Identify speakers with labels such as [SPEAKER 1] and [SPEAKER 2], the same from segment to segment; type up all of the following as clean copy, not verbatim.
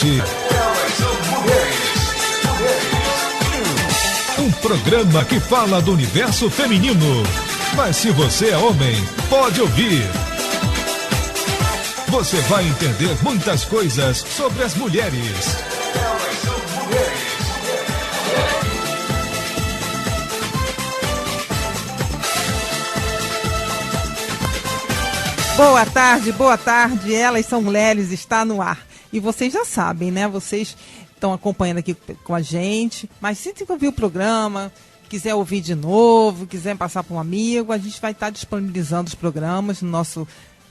[SPEAKER 1] Gente. Um programa que fala do universo feminino. Mas se você é homem, pode ouvir. Você vai entender muitas coisas sobre as mulheres.
[SPEAKER 2] Boa tarde, Elas São Mulheres, está no ar. E vocês já sabem, né? Vocês estão acompanhando aqui com a gente, mas se você ouvir o programa, quiser ouvir de novo, quiser passar para um amigo, a gente vai estar disponibilizando os programas no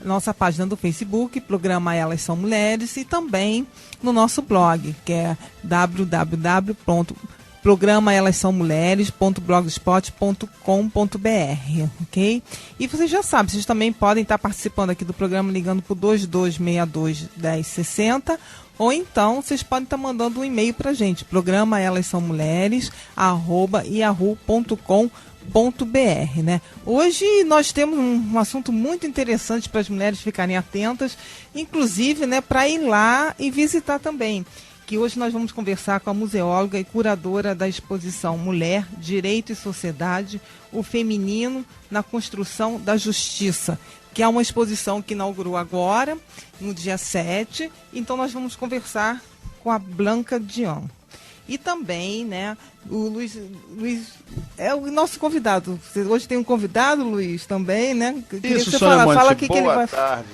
[SPEAKER 2] nossa página do Facebook, programa Elas São Mulheres, e também no nosso blog, que é www.programaelassãomulheres.blogspot.com.br, ok? E vocês já sabem, vocês também podem estar participando aqui do programa ligando para o 2262-1060, ou então vocês podem estar mandando um e-mail para a gente, programaelassãomulheres@yahoo.com.br, né? Hoje nós temos um assunto muito interessante para as mulheres ficarem atentas, inclusive, né, para ir lá e visitar também. Que hoje nós vamos conversar com a museóloga e curadora da exposição Mulher, Direito e Sociedade, o Feminino na Construção da Justiça, que é uma exposição que inaugurou agora, no dia 7. Então nós vamos conversar com a Blanca Dion. E também, né, o Luiz é o nosso convidado. Hoje tem um convidado, Luiz, também, né?
[SPEAKER 3] Isso, Sônia Monte,
[SPEAKER 2] fala que
[SPEAKER 3] boa
[SPEAKER 2] ele vai...
[SPEAKER 3] tarde.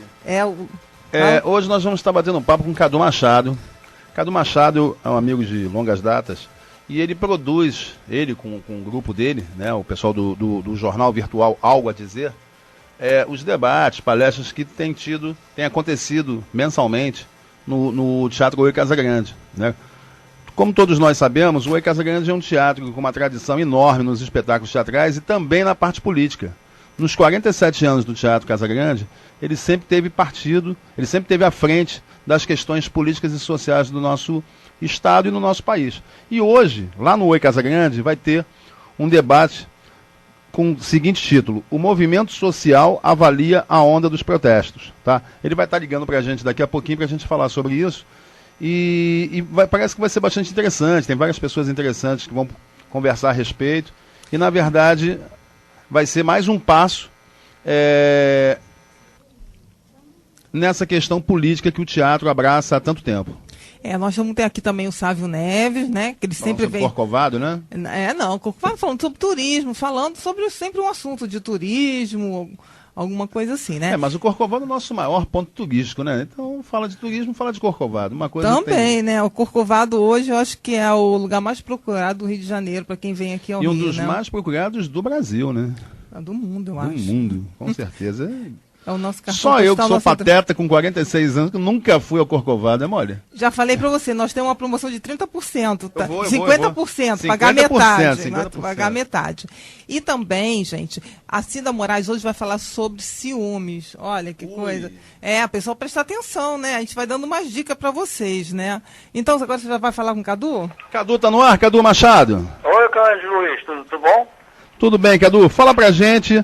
[SPEAKER 2] Hoje
[SPEAKER 3] nós vamos estar batendo um papo com o Cadu Machado. Cadu Machado é um amigo de longas datas e ele produz, com o grupo dele, né, o pessoal do jornal virtual Algo a Dizer, os debates, palestras que têm acontecido mensalmente no Teatro Oi Casagrande, né? Como todos nós sabemos, o Oi Casagrande é um teatro com uma tradição enorme nos espetáculos teatrais e também na parte política. Nos 47 anos do Teatro Casagrande, ele sempre teve à frente das questões políticas e sociais do nosso estado e no nosso país. E hoje, lá no Oi Casagrande, vai ter um debate com o seguinte título: O movimento social avalia a onda dos protestos. Tá? Ele vai estar ligando para a gente daqui a pouquinho para a gente falar sobre isso. Parece que vai ser bastante interessante. Tem várias pessoas interessantes que vão conversar a respeito. E, na verdade, vai ser mais um passo nessa questão política que o teatro abraça há tanto tempo.
[SPEAKER 2] Nós vamos ter aqui também o Sávio Neves, né? Que ele sempre vem...
[SPEAKER 3] Corcovado, né?
[SPEAKER 2] Corcovado falando sobre turismo, falando sobre sempre um assunto de turismo, alguma coisa assim, né?
[SPEAKER 3] Mas o Corcovado é o nosso maior ponto turístico, né? Então, fala de turismo, fala de Corcovado. Uma coisa
[SPEAKER 2] também, né? O Corcovado hoje eu acho que é o lugar mais procurado do Rio de Janeiro, para quem vem aqui ao Rio,
[SPEAKER 3] E um dos
[SPEAKER 2] né?
[SPEAKER 3] mais procurados do Brasil, né?
[SPEAKER 2] Do mundo, eu acho.
[SPEAKER 3] Do mundo, com certeza.
[SPEAKER 2] É o nosso cartão
[SPEAKER 3] Só eu que
[SPEAKER 2] postal,
[SPEAKER 3] sou pateta com 46 anos, que nunca fui ao Corcovado, é mole?
[SPEAKER 2] Já falei pra você, nós temos uma promoção de 30%, tá?
[SPEAKER 3] Eu vou.
[SPEAKER 2] 50%, pagar metade.
[SPEAKER 3] 50%.
[SPEAKER 2] Pagar metade. E também, gente, a Cida Moraes hoje vai falar sobre ciúmes. Olha que coisa. A pessoa presta atenção, né? A gente vai dando umas dicas pra vocês, né? Então, agora você já vai falar com o Cadu?
[SPEAKER 3] Cadu tá no ar, Cadu Machado?
[SPEAKER 4] Oi, Carlos Luiz, tudo bom?
[SPEAKER 3] Tudo bem, Cadu. Fala pra gente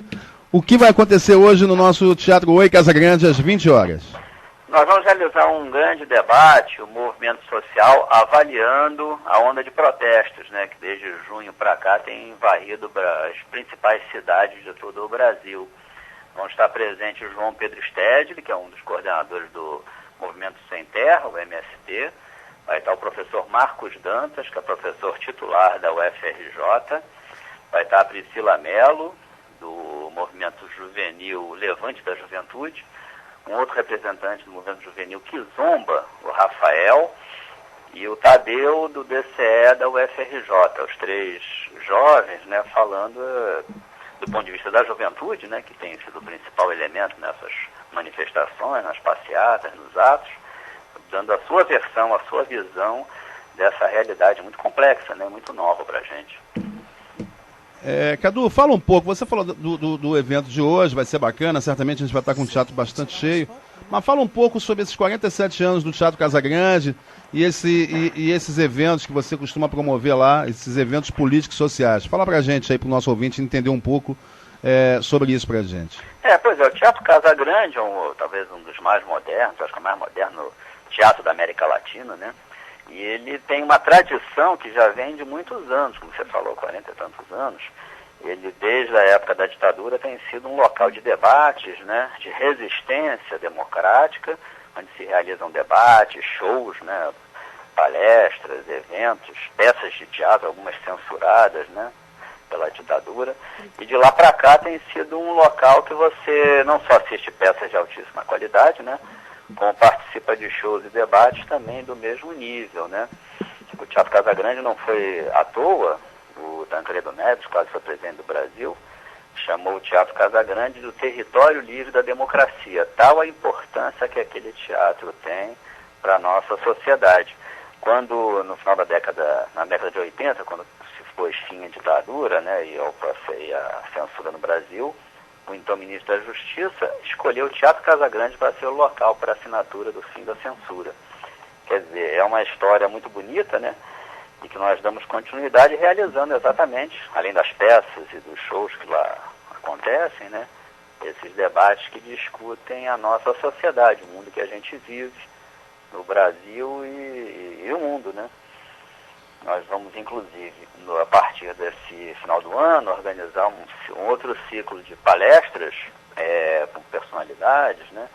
[SPEAKER 3] o que vai acontecer hoje no nosso Teatro Oi Casagrande às 20 horas.
[SPEAKER 4] Nós vamos realizar um grande debate, o movimento social avaliando a onda de protestos, né, que desde junho para cá tem varrido as principais cidades de todo o Brasil. Vão estar presentes o João Pedro Stedley, que é um dos coordenadores do Movimento Sem Terra, o MST. Vai estar o professor Marcos Dantas, que é professor titular da UFRJ. Vai estar a Priscila Mello, do movimento juvenil Levante da Juventude, um outro representante do movimento juvenil Kizomba, o Rafael, e o Tadeu, do DCE da UFRJ, os três jovens, né, falando do ponto de vista da juventude, né, que tem sido o principal elemento nessas manifestações, nas passeatas, nos atos, dando a sua versão, a sua visão dessa realidade muito complexa, né, muito nova para a gente.
[SPEAKER 3] Cadu, fala um pouco, você falou do evento de hoje, vai ser bacana, certamente a gente vai estar com um teatro bastante cheio, mas fala um pouco sobre esses 47 anos do Teatro Casagrande e esses eventos que você costuma promover lá, esses eventos políticos e sociais. Fala pra gente aí, pro nosso ouvinte entender um pouco sobre isso pra gente.
[SPEAKER 4] Pois é, o Teatro Casagrande é talvez um dos mais modernos, acho que é o mais moderno teatro da América Latina, né? E ele tem uma tradição que já vem de muitos anos, como você falou, 40 e tantos anos. Ele, desde a época da ditadura, tem sido um local de debates, né, de resistência democrática, onde se realizam debates, shows, né, palestras, eventos, peças de teatro, algumas censuradas, né, pela ditadura. E de lá para cá tem sido um local que você não só assiste peças de altíssima qualidade, né, como participa de shows e debates também do mesmo nível, né. O Teatro Casagrande não foi à toa. O Tancredo Neves, quase foi presidente do Brasil, chamou o Teatro Casagrande do território livre da democracia. Tal a importância que aquele teatro tem para a nossa sociedade. Quando, no final na década de 80, quando se pôs fim à ditadura, né, e a censura no Brasil, o então ministro da Justiça escolheu o Teatro Casagrande para ser o local para assinatura do fim da censura. Quer dizer, é uma história muito bonita, né? E que nós damos continuidade realizando exatamente, além das peças e dos shows que lá acontecem, né, esses debates que discutem a nossa sociedade, o mundo que a gente vive, no Brasil e o mundo, né. Nós vamos, inclusive, a partir desse final do ano, organizar um outro ciclo de palestras com personalidades, né,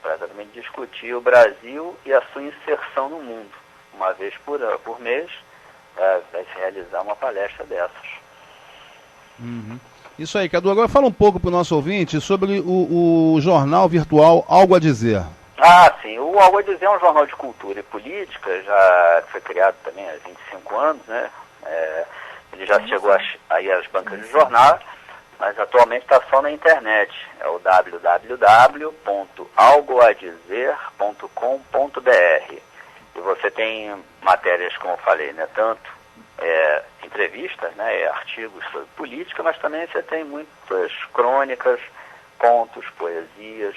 [SPEAKER 4] para exatamente discutir o Brasil e a sua inserção no mundo. Uma vez por mês, vai se realizar uma palestra dessas.
[SPEAKER 3] Uhum. Isso aí, Cadu. Agora fala um pouco para o nosso ouvinte sobre o jornal virtual Algo a Dizer.
[SPEAKER 4] Ah, sim. O Algo a Dizer é um jornal de cultura e política, já foi criado também há 25 anos, né? Ele já chegou aí às bancas de jornal, mas atualmente está só na internet. É o www.algoadizer.com.br. E você tem matérias, como eu falei, né, tanto entrevistas, né, artigos sobre política, mas também você tem muitas crônicas, contos, poesias,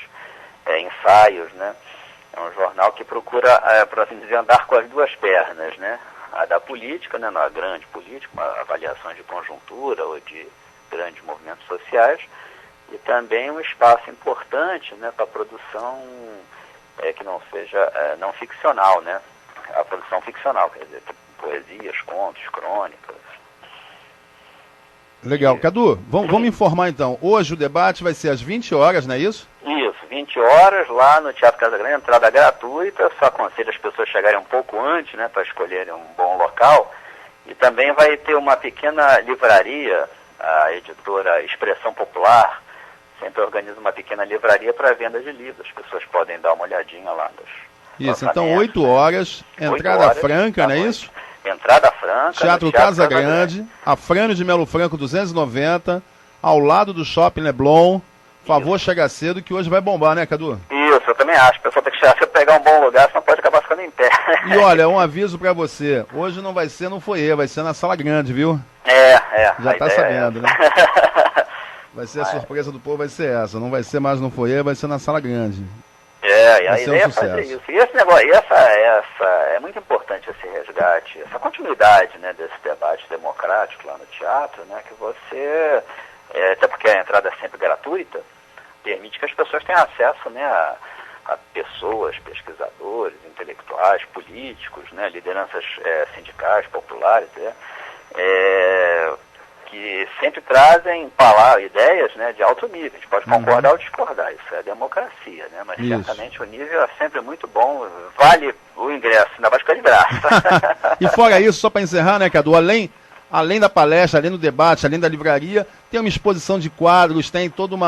[SPEAKER 4] ensaios, né. É um jornal que procura, por assim dizer, andar com as duas pernas, né, a da política, né, na grande política, uma avaliação de conjuntura ou de grandes movimentos sociais, e também um espaço importante, né, para a produção que não seja não ficcional, né? A produção ficcional, quer dizer, poesias, contos, crônicas.
[SPEAKER 3] Legal. Cadu, vamos informar então. Hoje o debate vai ser às 20 horas, não é isso?
[SPEAKER 4] Isso, 20 horas lá no Teatro Casagrande, entrada gratuita. Só aconselho as pessoas chegarem um pouco antes, né, para escolherem um bom local. E também vai ter uma pequena livraria, a editora Expressão Popular sempre organiza uma pequena livraria para venda de livros. As pessoas podem dar uma olhadinha lá nos
[SPEAKER 3] Isso, então 8 horas, entrada 8 horas, franca, não é isso?
[SPEAKER 4] Entrada franca.
[SPEAKER 3] Teatro Casagrande, Afrânio de Melo Franco 290, ao lado do Shopping Leblon. Favor, chega cedo que hoje vai bombar, né, Cadu?
[SPEAKER 4] Isso, eu também acho. A pessoa tem que chegar cedo, pegar um bom lugar, senão pode acabar ficando em pé.
[SPEAKER 3] E olha, um aviso pra você. Hoje não vai ser no foyer, vai ser na sala grande, viu? Já tá sabendo, né? Vai ser a surpresa do povo, vai ser essa. Não vai ser mais no foyer, vai ser na sala grande.
[SPEAKER 4] E a ideia é fazer isso. E esse negócio, é muito importante esse resgate, essa continuidade, né, desse debate democrático lá no teatro, né, que você, até porque a entrada é sempre gratuita, permite que as pessoas tenham acesso, né, a pessoas, pesquisadores, intelectuais, políticos, né, lideranças sindicais, populares, que sempre trazem ideias, né, de alto nível. A gente pode concordar ou discordar, isso é democracia, né? Mas certamente o nível é sempre muito bom, vale o ingresso, ainda mais que é de graça.
[SPEAKER 3] E fora isso, só para encerrar, né, Cadu, além da palestra, além do debate, além da livraria, tem uma exposição de quadros, tem todo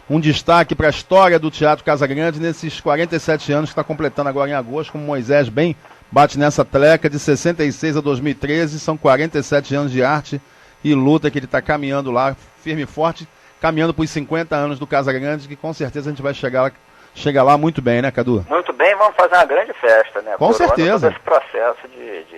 [SPEAKER 3] um destaque para a história do Teatro Casagrande nesses 47 anos que está completando agora em agosto, como Moisés bem bate nessa tleca, de 66 a 2013, são 47 anos de arte e luta que ele está caminhando lá, firme e forte, caminhando para os 50 anos do Casagrande, que com certeza a gente vai chegar lá muito bem, né, Cadu?
[SPEAKER 4] Muito bem, vamos fazer uma grande festa, né?
[SPEAKER 3] Com certeza.
[SPEAKER 4] Todo esse processo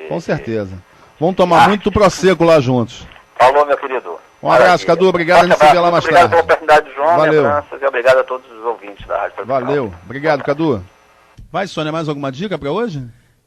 [SPEAKER 3] Com certeza. Vamos tomar muito Prosecco lá juntos.
[SPEAKER 4] Falou, meu querido.
[SPEAKER 3] Um abraço, Cadu, obrigado, a gente se vê lá mais tarde.
[SPEAKER 4] Obrigado pela oportunidade, João,
[SPEAKER 3] valeu.
[SPEAKER 4] Lembranças, e obrigado a todos os ouvintes da Rádio Produção.
[SPEAKER 3] Valeu, obrigado, Cadu. Vai, Sônia, mais alguma dica para hoje?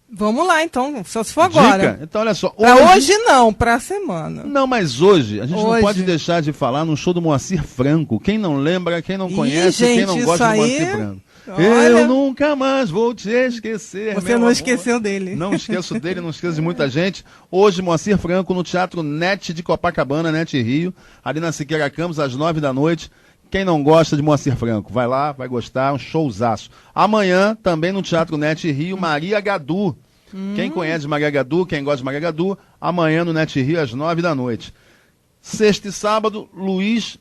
[SPEAKER 2] Vamos lá, então, só se for agora.
[SPEAKER 3] Dica? Então, olha só.
[SPEAKER 2] Hoje não, pra semana.
[SPEAKER 3] Não, mas hoje, a gente não pode deixar de falar no show do Moacir Franco. Quem não lembra, quem não conhece,
[SPEAKER 2] gente,
[SPEAKER 3] quem não gosta do Moacir Franco.
[SPEAKER 2] Olha,
[SPEAKER 3] eu nunca mais vou te esquecer.
[SPEAKER 2] Você
[SPEAKER 3] meu
[SPEAKER 2] não
[SPEAKER 3] amor.
[SPEAKER 2] esqueceu dele.
[SPEAKER 3] Não esqueço dele, não esqueço de muita gente. Hoje, Moacir Franco no Teatro NET de Copacabana, NET Rio, ali na Siqueira Campos, às 9 da noite. Quem não gosta de Moacir Franco, vai lá, vai gostar, um showzaço. Amanhã, também no Teatro NET Rio, Maria Gadu. Quem conhece Maria Gadu, quem gosta de Maria Gadu, amanhã no NET Rio, às 9 da noite. Sexta e sábado, Luiz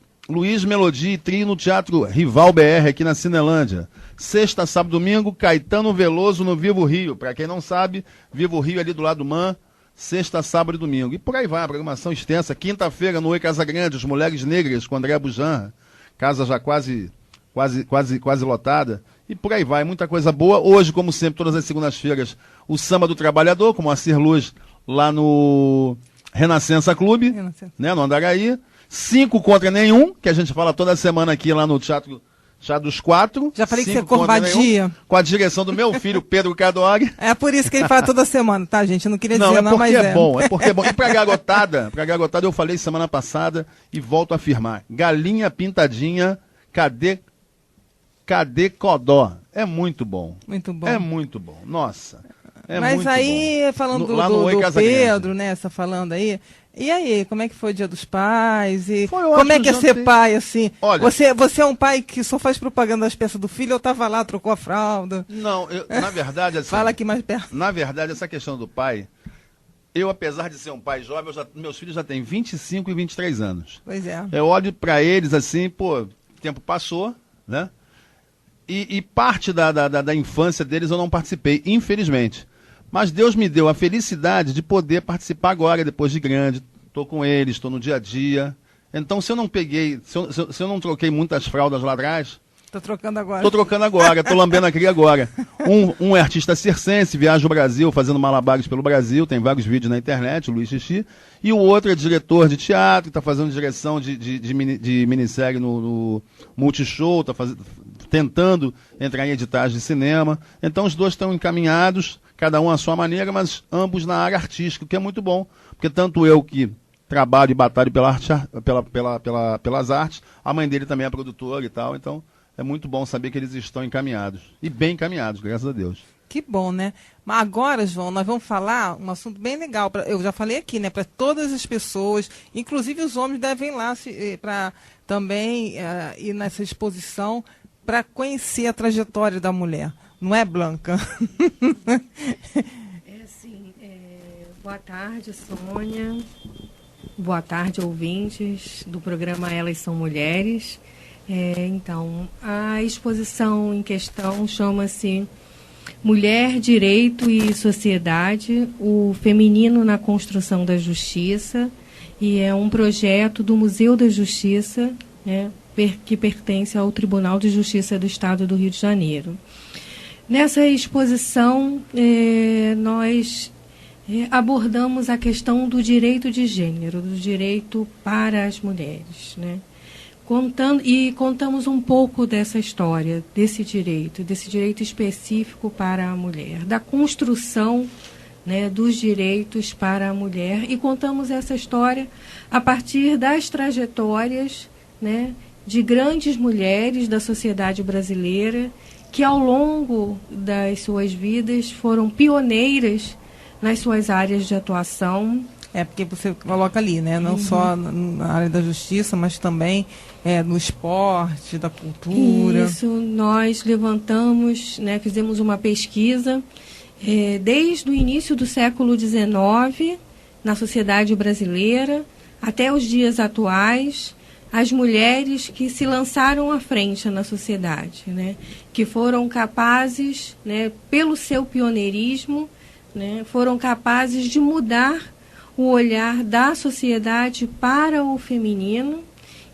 [SPEAKER 3] Melodia e Trio no Teatro Rival BR, aqui na Cinelândia. Sexta, sábado, domingo, Caetano Veloso no Vivo Rio. Para quem não sabe, Vivo Rio ali do lado do MAN, sexta, sábado e domingo. E por aí vai, a programação extensa. Quinta-feira, no Oi Casa Grande, Os Mulheres Negras, com André Bujanra. Casa já quase lotada. E por aí vai, muita coisa boa. Hoje, como sempre, todas as segundas-feiras, o Samba do Trabalhador, com Moacir Luz, lá no Renascença Clube, né, no Andaraí. 5 contra nenhum, que a gente fala toda semana aqui lá no Teatro dos Quatro.
[SPEAKER 2] Já falei que você é
[SPEAKER 3] 5 contra
[SPEAKER 2] covardia.
[SPEAKER 3] nenhum, com a direção do meu filho, Pedro Cadori.
[SPEAKER 2] É por isso que ele fala toda semana, tá, gente? Eu não queria dizer,
[SPEAKER 3] Não,
[SPEAKER 2] mas
[SPEAKER 3] é bom. E pra garotada eu falei semana passada e volto a afirmar. Galinha pintadinha, cadê Codó? É muito bom.
[SPEAKER 2] Muito bom.
[SPEAKER 3] É muito bom. Nossa. É
[SPEAKER 2] mas
[SPEAKER 3] muito
[SPEAKER 2] aí,
[SPEAKER 3] bom.
[SPEAKER 2] falando
[SPEAKER 3] Lá no Oi
[SPEAKER 2] do
[SPEAKER 3] Casa
[SPEAKER 2] Pedro,
[SPEAKER 3] Grande.
[SPEAKER 2] né, você falando aí, e aí, como é que foi o Dia dos Pais? E
[SPEAKER 3] Foi
[SPEAKER 2] como
[SPEAKER 3] ótimo,
[SPEAKER 2] é que é
[SPEAKER 3] já
[SPEAKER 2] ser
[SPEAKER 3] tem.
[SPEAKER 2] pai, assim?
[SPEAKER 3] Olha,
[SPEAKER 2] Você é um pai que só faz propaganda das peças do filho, ou tava lá, trocou a fralda?
[SPEAKER 3] Não, na verdade, assim,
[SPEAKER 2] Fala aqui mais perto.
[SPEAKER 3] na verdade, essa questão do pai, eu, apesar de ser um pai jovem, meus filhos já têm 25 e 23 anos.
[SPEAKER 2] Pois é.
[SPEAKER 3] Eu olho pra eles assim, pô, o tempo passou, né? E parte da infância deles eu não participei, infelizmente. Mas Deus me deu a felicidade de poder participar agora, depois de grande. Estou com eles, estou no dia a dia. Então, se eu não peguei, se eu não troquei muitas fraldas lá atrás,
[SPEAKER 2] Tô trocando agora.
[SPEAKER 3] estou trocando agora, estou lambendo a cria agora. Um é artista circense, viaja o Brasil, fazendo malabares pelo Brasil, tem vários vídeos na internet, o Luiz Xixi. E o outro é diretor de teatro, está fazendo direção de minissérie no Multishow, está tentando entrar em editagem de cinema. Então, os dois estão encaminhados, cada um à sua maneira, mas ambos na área artística, o que é muito bom. Porque tanto eu que trabalho e batalho pelas artes, a mãe dele também é produtora e tal, então é muito bom saber que eles estão encaminhados. E bem encaminhados, graças a Deus.
[SPEAKER 2] Que bom, né? Mas agora, João, nós vamos falar um assunto bem legal. Eu já falei aqui, né? Para todas as pessoas, inclusive os homens devem ir lá para também ir nessa exposição para conhecer a trajetória da mulher. Não é, Blanca?
[SPEAKER 5] Boa tarde, Sônia. Boa tarde, ouvintes do programa Elas São Mulheres. Então, a exposição em questão chama-se Mulher, Direito e Sociedade, o Feminino na Construção da Justiça, e é um projeto do Museu da Justiça, né, que pertence ao Tribunal de Justiça do Estado do Rio de Janeiro. Nessa exposição, nós abordamos a questão do direito de gênero, do direito para as mulheres, né? Contamos um pouco dessa história, desse direito específico para a mulher, da construção, né, dos direitos para a mulher, e contamos essa história a partir das trajetórias, né, de grandes mulheres da sociedade brasileira que ao longo das suas vidas foram pioneiras nas suas áreas de atuação.
[SPEAKER 2] Porque você coloca ali, né? Não só na área da justiça, mas também no esporte, da cultura.
[SPEAKER 5] Isso, nós levantamos, né, fizemos uma pesquisa desde o início do século XIX, na sociedade brasileira, até os dias atuais, as mulheres que se lançaram à frente na sociedade, né, que foram capazes, né, pelo seu pioneirismo, né, foram capazes de mudar o olhar da sociedade para o feminino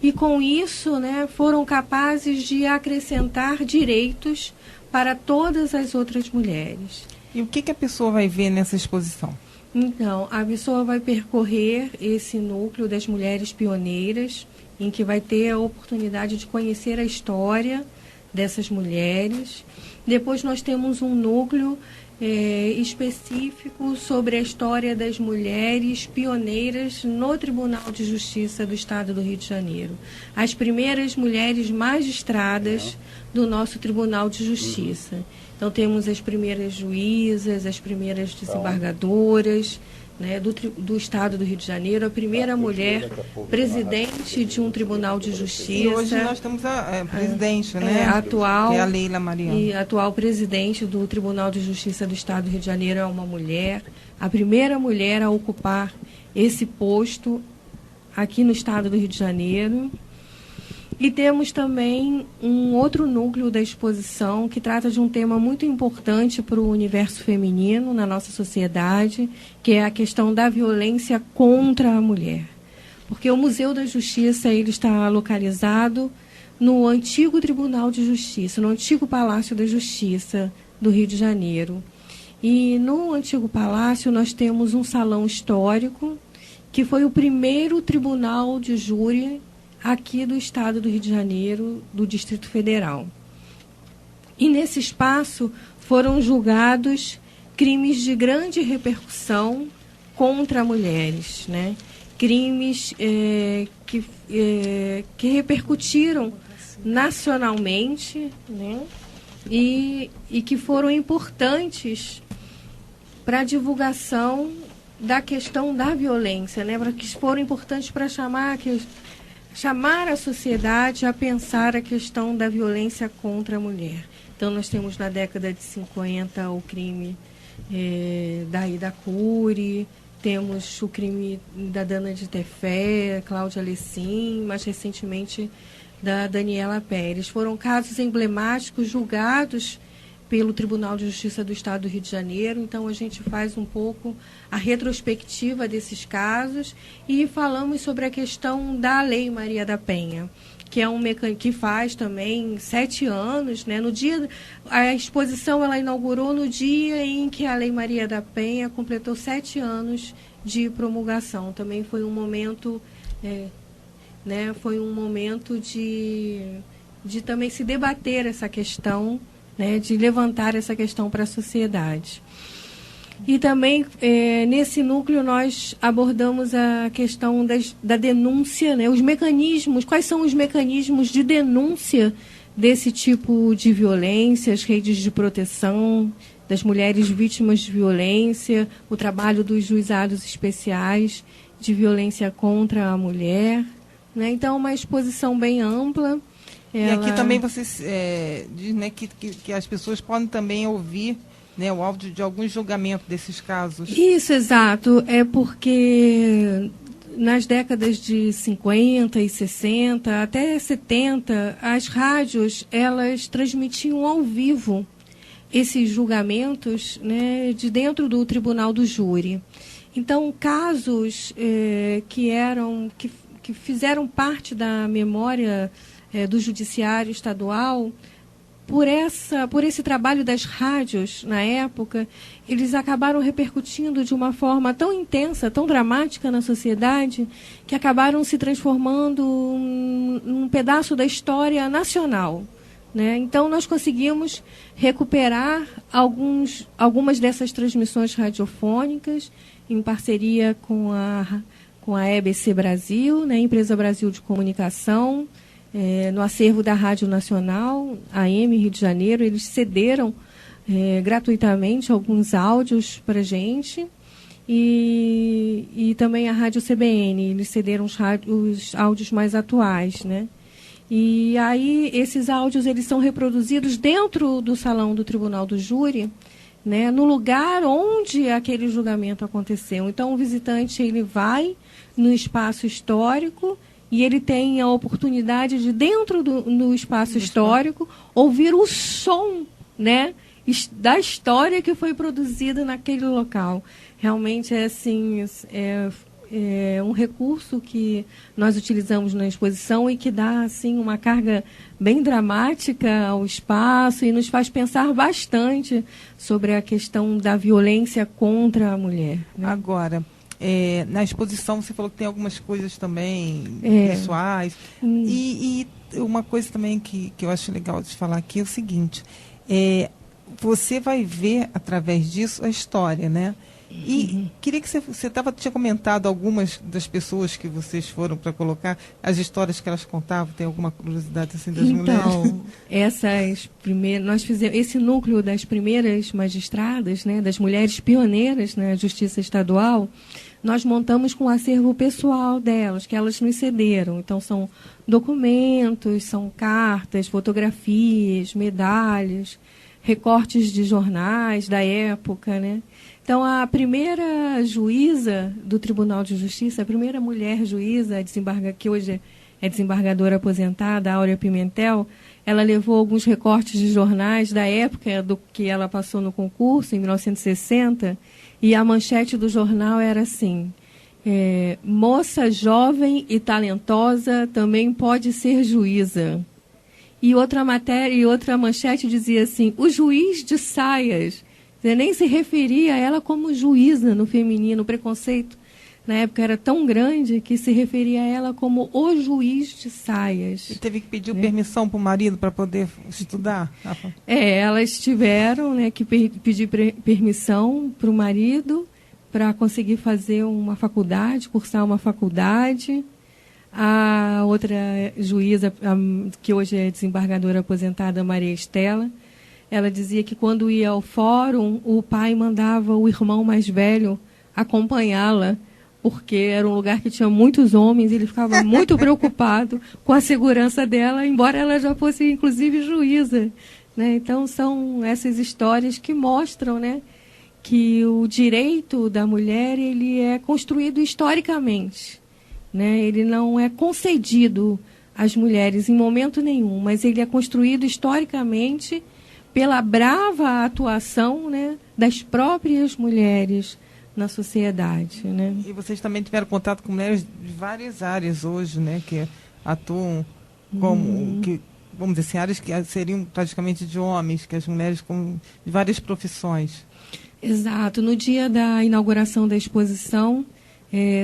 [SPEAKER 5] e, com isso, né, foram capazes de acrescentar direitos para todas as outras mulheres.
[SPEAKER 2] E o que a pessoa vai ver nessa exposição?
[SPEAKER 5] Então, a pessoa vai percorrer esse núcleo das mulheres pioneiras, em que vai ter a oportunidade de conhecer a história dessas mulheres. Depois nós temos um núcleo específico sobre a história das mulheres pioneiras no Tribunal de Justiça do Estado do Rio de Janeiro. As primeiras mulheres magistradas do nosso Tribunal de Justiça. Então, temos as primeiras juízas, as primeiras desembargadoras, né, do Estado do Rio de Janeiro, a primeira mulher presidente de um Tribunal de Justiça.
[SPEAKER 2] E hoje nós temos a presidente, né?
[SPEAKER 5] Atual,
[SPEAKER 2] que é a Leila Mariano.
[SPEAKER 5] E a atual presidente do Tribunal de Justiça do Estado do Rio de Janeiro é uma mulher, a primeira mulher a ocupar esse posto aqui no Estado do Rio de Janeiro. E temos também um outro núcleo da exposição que trata de um tema muito importante para o universo feminino na nossa sociedade, que é a questão da violência contra a mulher. Porque o Museu da Justiça ele está localizado no antigo Tribunal de Justiça, no antigo Palácio da Justiça do Rio de Janeiro. E no antigo palácio nós temos um salão histórico, que foi o primeiro tribunal de júri aqui do Estado do Rio de Janeiro, do Distrito Federal. E nesse espaço foram julgados crimes de grande repercussão contra mulheres, né? Crimes que repercutiram nacionalmente, né? E que foram importantes para a divulgação da questão da violência, né? Que foram importantes para chamar a sociedade a pensar a questão da violência contra a mulher. Então, nós temos na década de 50 o crime da Ida Cury, temos o crime da Dana de Tefé, Cláudia Lecim, mais recentemente da Daniela Pérez. Foram casos emblemáticos julgados pelo Tribunal de Justiça do Estado do Rio de Janeiro. Então, a gente faz um pouco a retrospectiva desses casos e falamos sobre a questão da Lei Maria da Penha, que é um mecanismo que faz também 7 anos, né? No dia, a exposição ela inaugurou no dia em que a Lei Maria da Penha completou 7 anos de promulgação. Também foi um momento, né? Foi um momento de também se debater essa questão, né, de levantar essa questão para a sociedade. E também, nesse núcleo, nós abordamos a questão da denúncia, né, os mecanismos, quais são os mecanismos de denúncia desse tipo de violência, as redes de proteção das mulheres vítimas de violência, o trabalho dos juizados especiais de violência contra a mulher, né? Então, uma exposição bem ampla.
[SPEAKER 2] E aqui também você diz, né, que as pessoas podem também ouvir, né, o áudio de alguns julgamentos desses casos.
[SPEAKER 5] Isso, exato. É porque nas décadas de 50 e 60, até 70, as rádios elas transmitiam ao vivo esses julgamentos, né, de dentro do Tribunal do Júri. Então, casos que fizeram parte da memória do Judiciário Estadual, por esse trabalho das rádios na época, eles acabaram repercutindo de uma forma tão intensa, tão dramática na sociedade, que acabaram se transformando num pedaço da história nacional, né? Então, nós conseguimos recuperar algumas dessas transmissões radiofônicas em parceria com a EBC Brasil, né, Empresa Brasil de Comunicação, no acervo da Rádio Nacional, AM Rio de Janeiro. Eles cederam gratuitamente alguns áudios para a gente, e também a Rádio CBN, eles cederam os áudios mais atuais, né? E aí esses áudios eles são reproduzidos dentro do salão do Tribunal do Júri, né, no lugar onde aquele julgamento aconteceu. Então, o visitante ele vai no espaço histórico e ele tem a oportunidade de, dentro do espaço histórico, ouvir o som, né, da história que foi produzida naquele local. Realmente é assim, é um recurso que nós utilizamos na exposição e que dá assim uma carga bem dramática ao espaço e nos faz pensar bastante sobre a questão da violência contra a mulher, né?
[SPEAKER 2] Agora, na exposição você falou que tem algumas coisas também pessoais. E uma coisa também que eu acho legal de falar aqui é o seguinte: você vai ver através disso a história, né? E queria que você tinha comentado algumas das pessoas que vocês foram para colocar, as histórias que elas contavam, tem alguma curiosidade assim das mulheres?
[SPEAKER 5] Então, nós fizemos esse núcleo das primeiras magistradas, né, das mulheres pioneiras na Justiça Estadual, nós montamos com o acervo pessoal delas, que elas nos cederam. Então, são documentos, são cartas, fotografias, medalhas, recortes de jornais da época, né? Então, a primeira juíza do Tribunal de Justiça, a primeira mulher juíza, que hoje é desembargadora aposentada, Áurea Pimentel, ela levou alguns recortes de jornais da época do que ela passou no concurso, em 1960, e a manchete do jornal era assim: moça jovem e talentosa também pode ser juíza. E outra manchete dizia assim: o juiz de saias. Você nem se referia a ela como juíza no feminino. O preconceito na época era tão grande que se referia a ela como o juiz de saias.
[SPEAKER 2] E teve que pedir permissão para o marido para poder estudar?
[SPEAKER 5] Elas tiveram, né, que pedir permissão para o marido para conseguir fazer uma faculdade, cursar uma faculdade. A outra juíza, que hoje é desembargadora aposentada, Maria Estela, ela dizia que quando ia ao fórum, o pai mandava o irmão mais velho acompanhá-la, porque era um lugar que tinha muitos homens e ele ficava muito preocupado com a segurança dela, embora ela já fosse, inclusive, juíza, né? Então, são essas histórias que mostram, né, que o direito da mulher ele é construído historicamente, né? Ele não é concedido às mulheres em momento nenhum, mas ele é construído historicamente pela brava atuação, né, das próprias mulheres na sociedade, né?
[SPEAKER 2] E vocês também tiveram contato com mulheres de várias áreas hoje, né, que atuam como, vamos dizer assim, áreas que seriam praticamente de homens, que as mulheres de várias profissões.
[SPEAKER 5] Exato. No dia da inauguração da exposição,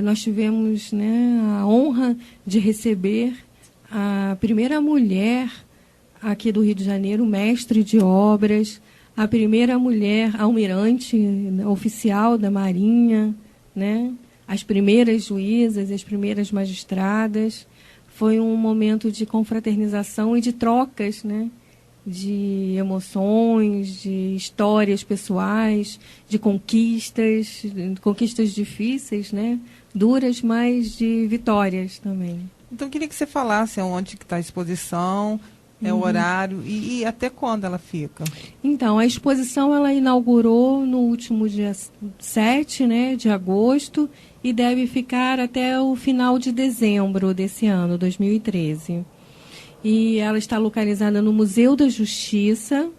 [SPEAKER 5] nós tivemos, né, a honra de receber a primeira mulher aqui do Rio de Janeiro, mestre de obras, a primeira mulher almirante oficial da Marinha, né? As primeiras juízas, as primeiras magistradas. Foi um momento de confraternização e de trocas, né? De emoções, de histórias pessoais, de conquistas difíceis, né? Duras, mas de vitórias também.
[SPEAKER 2] Então, eu queria que você falasse onde que está a exposição, o horário e até quando ela fica. Então,
[SPEAKER 5] a exposição ela inaugurou no último dia 7, né, de agosto, e deve ficar até o final de dezembro desse ano, 2013. E ela está localizada no Museu da Justiça,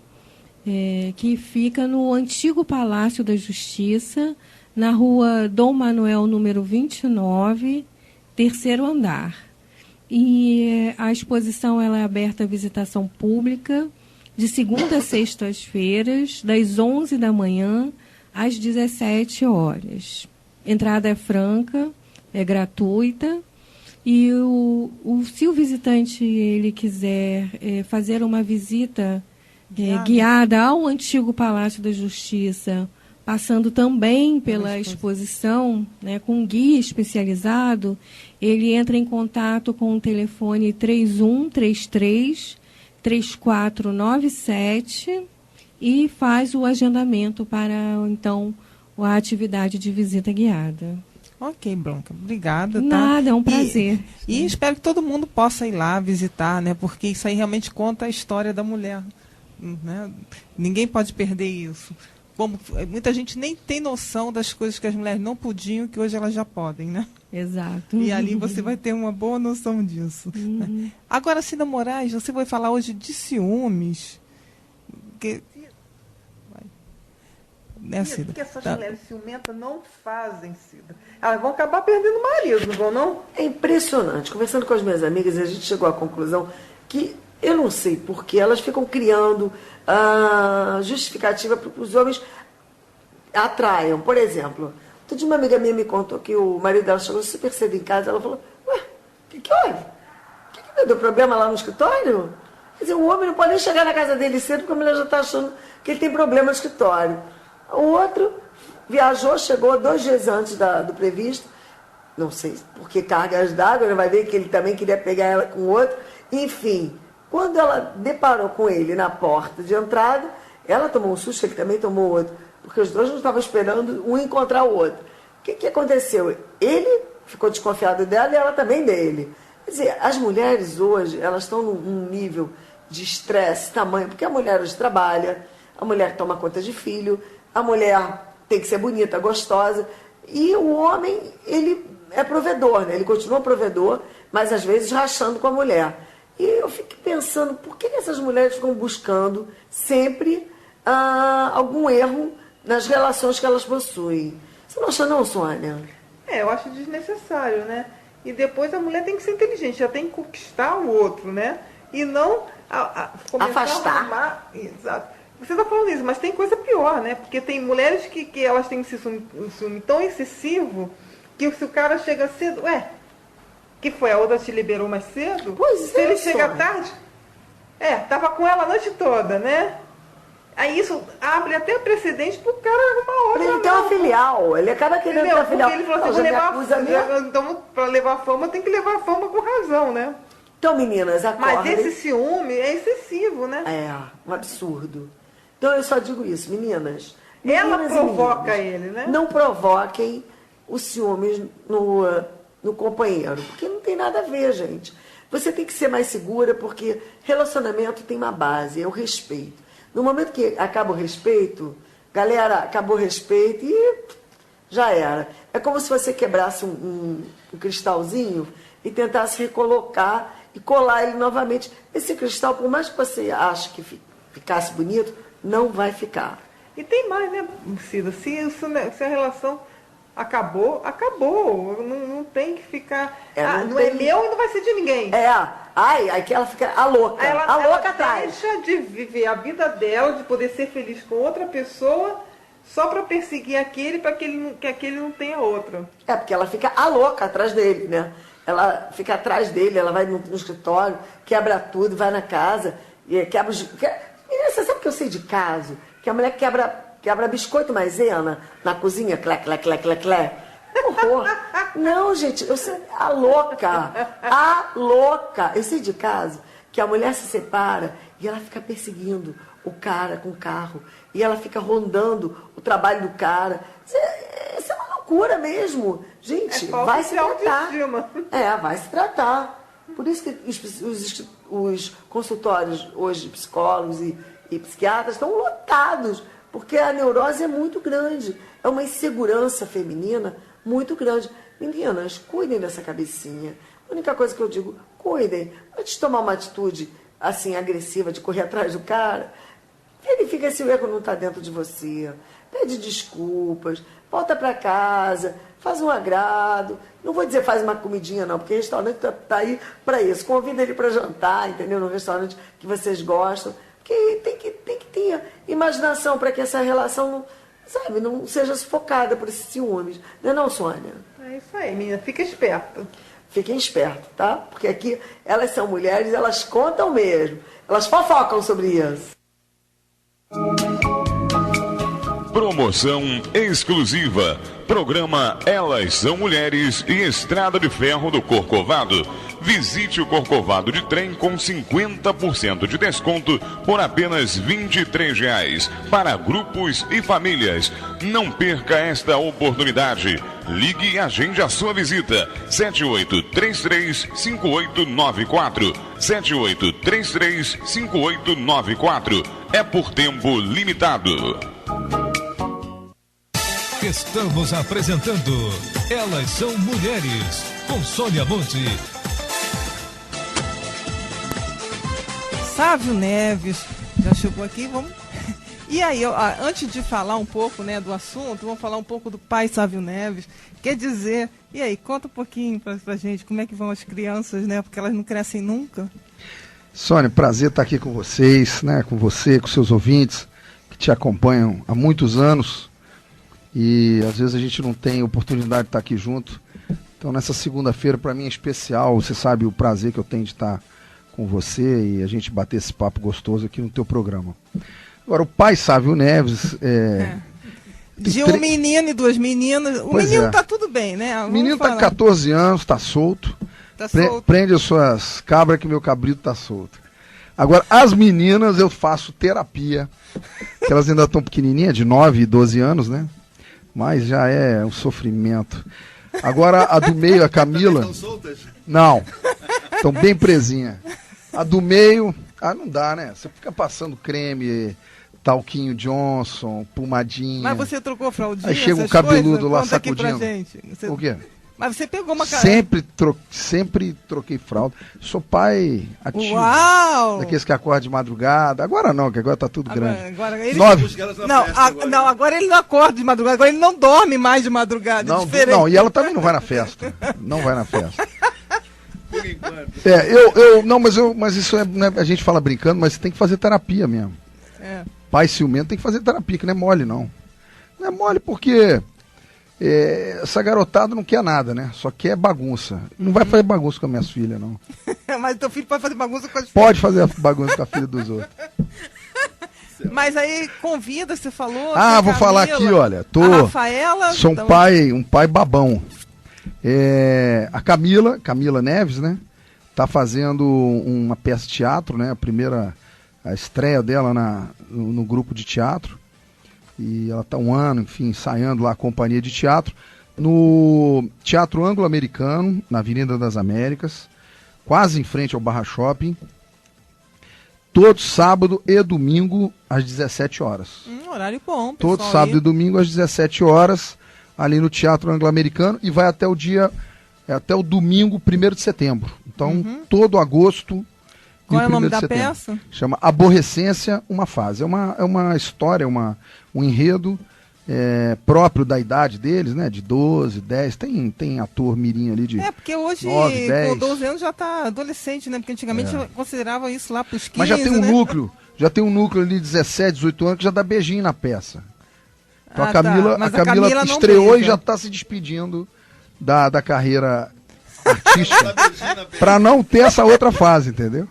[SPEAKER 5] que fica no antigo Palácio da Justiça, na rua Dom Manuel, número 29, terceiro andar. E a exposição ela é aberta à visitação pública de segunda a sextas-feiras, das 11 da manhã às 17 horas. Entrada é franca, é gratuita. E se o visitante ele quiser fazer uma visita guiada ao antigo Palácio da Justiça, passando também pela exposição, né, com um guia especializado, ele entra em contato com o telefone 3133-3497 e faz o agendamento para, então, a atividade de visita guiada.
[SPEAKER 2] Ok, Blanca. Obrigada.
[SPEAKER 5] Nada, é um prazer.
[SPEAKER 2] E espero que todo mundo possa ir lá visitar, né, porque isso aí realmente conta a história da mulher, né? Ninguém pode perder isso. Muita gente nem tem noção das coisas que as mulheres não podiam, que hoje elas já podem, né?
[SPEAKER 5] Exato.
[SPEAKER 2] E ali você vai ter uma boa noção disso. Né? Agora, Cida Moraes, você vai falar hoje de ciúmes. Né, Cida?
[SPEAKER 6] Porque essas mulheres ciumentas não fazem, Cida. Elas vão acabar perdendo o marido, não vão, não?
[SPEAKER 7] É impressionante. Conversando com as minhas amigas, a gente chegou à conclusão que eu não sei porque elas ficam criando justificativa para que os homens atraiam. Por exemplo, outro dia uma amiga minha me contou que o marido dela chegou super cedo em casa, ela falou, ué, o que houve? O que deu problema lá no escritório? Quer dizer, o homem não pode nem chegar na casa dele cedo porque a mulher já está achando que ele tem problema no escritório. O outro viajou, chegou 2 dias antes do previsto, não sei por que cargas d'água, vai ver que ele também queria pegar ela com o outro. Enfim, quando ela deparou com ele na porta de entrada, ela tomou um susto, ele também tomou outro, porque os dois não estavam esperando um encontrar o outro. O que aconteceu? Ele ficou desconfiado dela e ela também dele. Quer dizer, as mulheres hoje, elas estão num nível de estresse tamanho, porque a mulher hoje trabalha, a mulher toma conta de filho, a mulher tem que ser bonita, gostosa, e o homem, ele é provedor, né? Ele continua provedor, mas às vezes rachando com a mulher. E eu fico pensando, por que essas mulheres ficam buscando sempre algum erro nas relações que elas possuem? Você não acha não, Sônia?
[SPEAKER 6] Eu acho desnecessário, né? E depois a mulher tem que ser inteligente, já tem que conquistar o outro, né? E não começar
[SPEAKER 7] afastar.
[SPEAKER 6] a arrumar. Exato. Você está falando isso, mas tem coisa pior, né? Porque tem mulheres que elas têm esse ciúme tão excessivo que se o cara chega cedo, que foi? A outra te liberou mais cedo?
[SPEAKER 7] Pois
[SPEAKER 6] se ele chega
[SPEAKER 7] Sônia.
[SPEAKER 6] tarde, tava com ela a noite toda, né? Aí isso abre até precedente pro cara arrumar outra.
[SPEAKER 7] Ele tem uma filial, ele acaba querendo ter uma filial.
[SPEAKER 6] Porque ele falou assim, vou levar então, para levar fama, tem que levar fama com razão, né?
[SPEAKER 7] Então, meninas, acordem.
[SPEAKER 6] Mas esse ciúme é excessivo, né?
[SPEAKER 7] Um absurdo. Então, eu só digo isso, meninas.
[SPEAKER 6] Ela
[SPEAKER 7] Meninas e
[SPEAKER 6] provoca
[SPEAKER 7] meninos,
[SPEAKER 6] ele, né?
[SPEAKER 7] Não provoquem os ciúmes no companheiro, porque não tem nada a ver, gente. Você tem que ser mais segura, porque relacionamento tem uma base, é o respeito. No momento que acaba o respeito, galera, acabou o respeito e já era. É como se você quebrasse um cristalzinho e tentasse recolocar e colar ele novamente. Esse cristal, por mais que você ache que ficasse bonito, não vai ficar.
[SPEAKER 6] E tem mais, né, Cida? Se a relação acabou. Não tem que ficar... não é meu e não vai ser de ninguém.
[SPEAKER 7] Aí que ela fica a louca.
[SPEAKER 6] Ela
[SPEAKER 7] atrás.
[SPEAKER 6] deixa de viver a vida dela, de poder ser feliz com outra pessoa, só para perseguir aquele, para que aquele não tenha outra.
[SPEAKER 7] Porque ela fica a louca atrás dele, né? Ela fica atrás dele, ela vai no escritório, quebra tudo, vai na casa, e quebra os... Menina, você sabe o que eu sei de caso? Que a mulher quebra biscoito maisena na cozinha, clé. Horror. Não, gente, eu sei, a louca. Eu sei de caso que a mulher se separa e ela fica perseguindo o cara com o carro. E ela fica rondando o trabalho do cara. Isso é uma loucura mesmo. Gente, vai se tratar. Vai se tratar. Por isso que os consultórios hoje de psicólogos e psiquiatras estão lotados. Porque a neurose é muito grande. É uma insegurança feminina muito grande. Meninas, cuidem dessa cabecinha. A única coisa que eu digo, cuidem. Antes de tomar uma atitude assim agressiva, de correr atrás do cara, verifica se o erro não está dentro de você. Pede desculpas, volta para casa, faz um agrado. Não vou dizer faz uma comidinha não, porque o restaurante está aí para isso. Convida ele para jantar, entendeu? No restaurante que vocês gostam. Porque tem que ter imaginação para que essa relação não seja sufocada por esses ciúmes. Não é não, Sônia?
[SPEAKER 6] É isso aí, menina. Fica esperta.
[SPEAKER 7] Fiquem espertos, tá? Porque aqui elas são mulheres, elas contam mesmo. Elas fofocam sobre isso.
[SPEAKER 8] Promoção exclusiva. Programa Elas São Mulheres e Estrada de Ferro do Corcovado. Visite o Corcovado de trem com 50% de desconto por apenas R$ 23 para grupos e famílias. Não perca esta oportunidade. Ligue e agende a sua visita. 7833-5894. 7833-5894. É por tempo limitado.
[SPEAKER 1] Estamos apresentando Elas São Mulheres, com Sônia Monte.
[SPEAKER 2] Sávio Neves já chegou aqui, vamos... E aí, antes de falar um pouco, né, do assunto, vamos falar um pouco do pai Sávio Neves. Quer dizer, e aí, conta um pouquinho pra gente, como é que vão as crianças, né, porque elas não crescem nunca.
[SPEAKER 9] Sônia, prazer estar aqui com vocês, né, com você, com seus ouvintes, que te acompanham há muitos anos. E às vezes a gente não tem oportunidade de estar aqui junto. Então nessa segunda-feira para mim é especial. Você sabe o prazer que eu tenho de estar com você e a gente bater esse papo gostoso aqui no teu programa. Agora, o pai Sávio Neves...
[SPEAKER 2] De um menino e 2 meninas. O menino tá tudo bem, né?
[SPEAKER 9] O menino tá com 14 anos, tá solto. Prende as suas cabras que meu cabrito tá solto. Agora, as meninas eu faço terapia. Que elas ainda estão pequenininhas, de 9 e 12 anos, né? Mas já é um sofrimento. Agora, a do meio, a Camila... Estão soltas? Não. Estão bem presinhas. A do meio... não dá, né? Você fica passando creme... Talquinho Johnson, pomadinha.
[SPEAKER 2] Mas você trocou fraldinha?
[SPEAKER 9] Aí chega o cabeludo lá
[SPEAKER 2] Conta
[SPEAKER 9] sacudindo.
[SPEAKER 2] aqui pra gente.
[SPEAKER 9] O quê?
[SPEAKER 2] Mas você pegou uma cara.
[SPEAKER 9] Sempre troquei fralda. Sou pai ativo.
[SPEAKER 2] Uau!
[SPEAKER 9] Daqueles que acordam de madrugada. Agora não, que agora tá tudo grande.
[SPEAKER 2] Agora ele...
[SPEAKER 9] 9.
[SPEAKER 2] Não, agora ele não acorda de madrugada. Agora ele não dorme mais de madrugada.
[SPEAKER 9] Não, e ela também não vai na festa. Não vai na festa.
[SPEAKER 3] Por enquanto.
[SPEAKER 9] Mas isso é, né, a gente fala brincando, mas você tem que fazer terapia mesmo. Pai ciumento tem que fazer terapia, que não é mole, não. Não é mole porque essa garotada não quer nada, né? Só quer bagunça. Não vai fazer bagunça com as minhas filhas, não.
[SPEAKER 2] Mas teu filho pode fazer bagunça com as filhas.
[SPEAKER 9] Pode fazer bagunça com a filha dos outros.
[SPEAKER 2] Mas aí convida, você falou.
[SPEAKER 9] Vou falar aqui, olha.
[SPEAKER 2] A Rafaela.
[SPEAKER 9] Sou um pai babão. A Camila Neves, né? Tá fazendo uma peça de teatro, né? A estreia dela no grupo de teatro, e ela está 1 ano, enfim, ensaiando lá a companhia de teatro, no Teatro Anglo-Americano, na Avenida das Américas, quase em frente ao Barra Shopping, todo sábado e domingo às 17 horas.
[SPEAKER 2] Horário bom, pessoal.
[SPEAKER 9] Todo sábado e domingo às 17 horas, ali no Teatro Anglo-Americano, e vai até o domingo 1º de setembro. Então, todo agosto...
[SPEAKER 2] Qual é o nome da peça?
[SPEAKER 9] Chama Aborrecência, uma fase. É uma história, um enredo próprio da idade deles, né? De 12, 10. Tem ator mirim ali de
[SPEAKER 2] porque hoje
[SPEAKER 9] 9, 10.
[SPEAKER 2] com 12 anos já tá adolescente, né? Porque antigamente considerava isso lá pros 15,
[SPEAKER 9] mas já tem um
[SPEAKER 2] né?
[SPEAKER 9] núcleo ali de 17, 18 anos que já dá beijinho na peça. Então a Camila estreou e já está se despedindo da carreira artística para não ter essa outra fase, entendeu?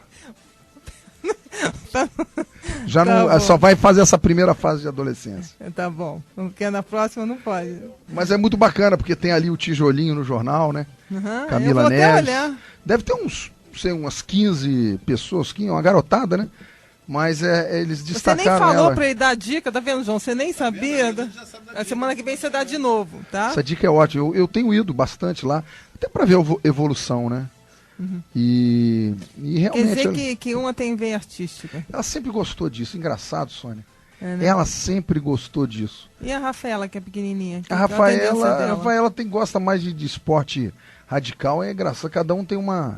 [SPEAKER 9] Já não, só vai fazer essa primeira fase de adolescência.
[SPEAKER 2] Tá bom, porque na próxima não pode.
[SPEAKER 9] Mas é muito bacana, porque tem ali o tijolinho no jornal, né? Camila Neves. Deve ter umas 15 pessoas, uma garotada, né? Mas eles destacaram ela.
[SPEAKER 2] Você nem falou pra ele dar dica, tá vendo, João? Você nem sabia. A semana que vem você dá de novo, tá?
[SPEAKER 9] Essa dica é ótima. Eu tenho ido bastante lá, até pra ver a evolução, né? E realmente...
[SPEAKER 2] Quer dizer que uma tem veia artística.
[SPEAKER 9] Ela sempre gostou disso. Engraçado, Sônia. Ela sempre gostou disso.
[SPEAKER 2] E a Rafaela, que é pequenininha?
[SPEAKER 9] A Rafaela gosta mais de esporte radical. É engraçado. Cada um tem uma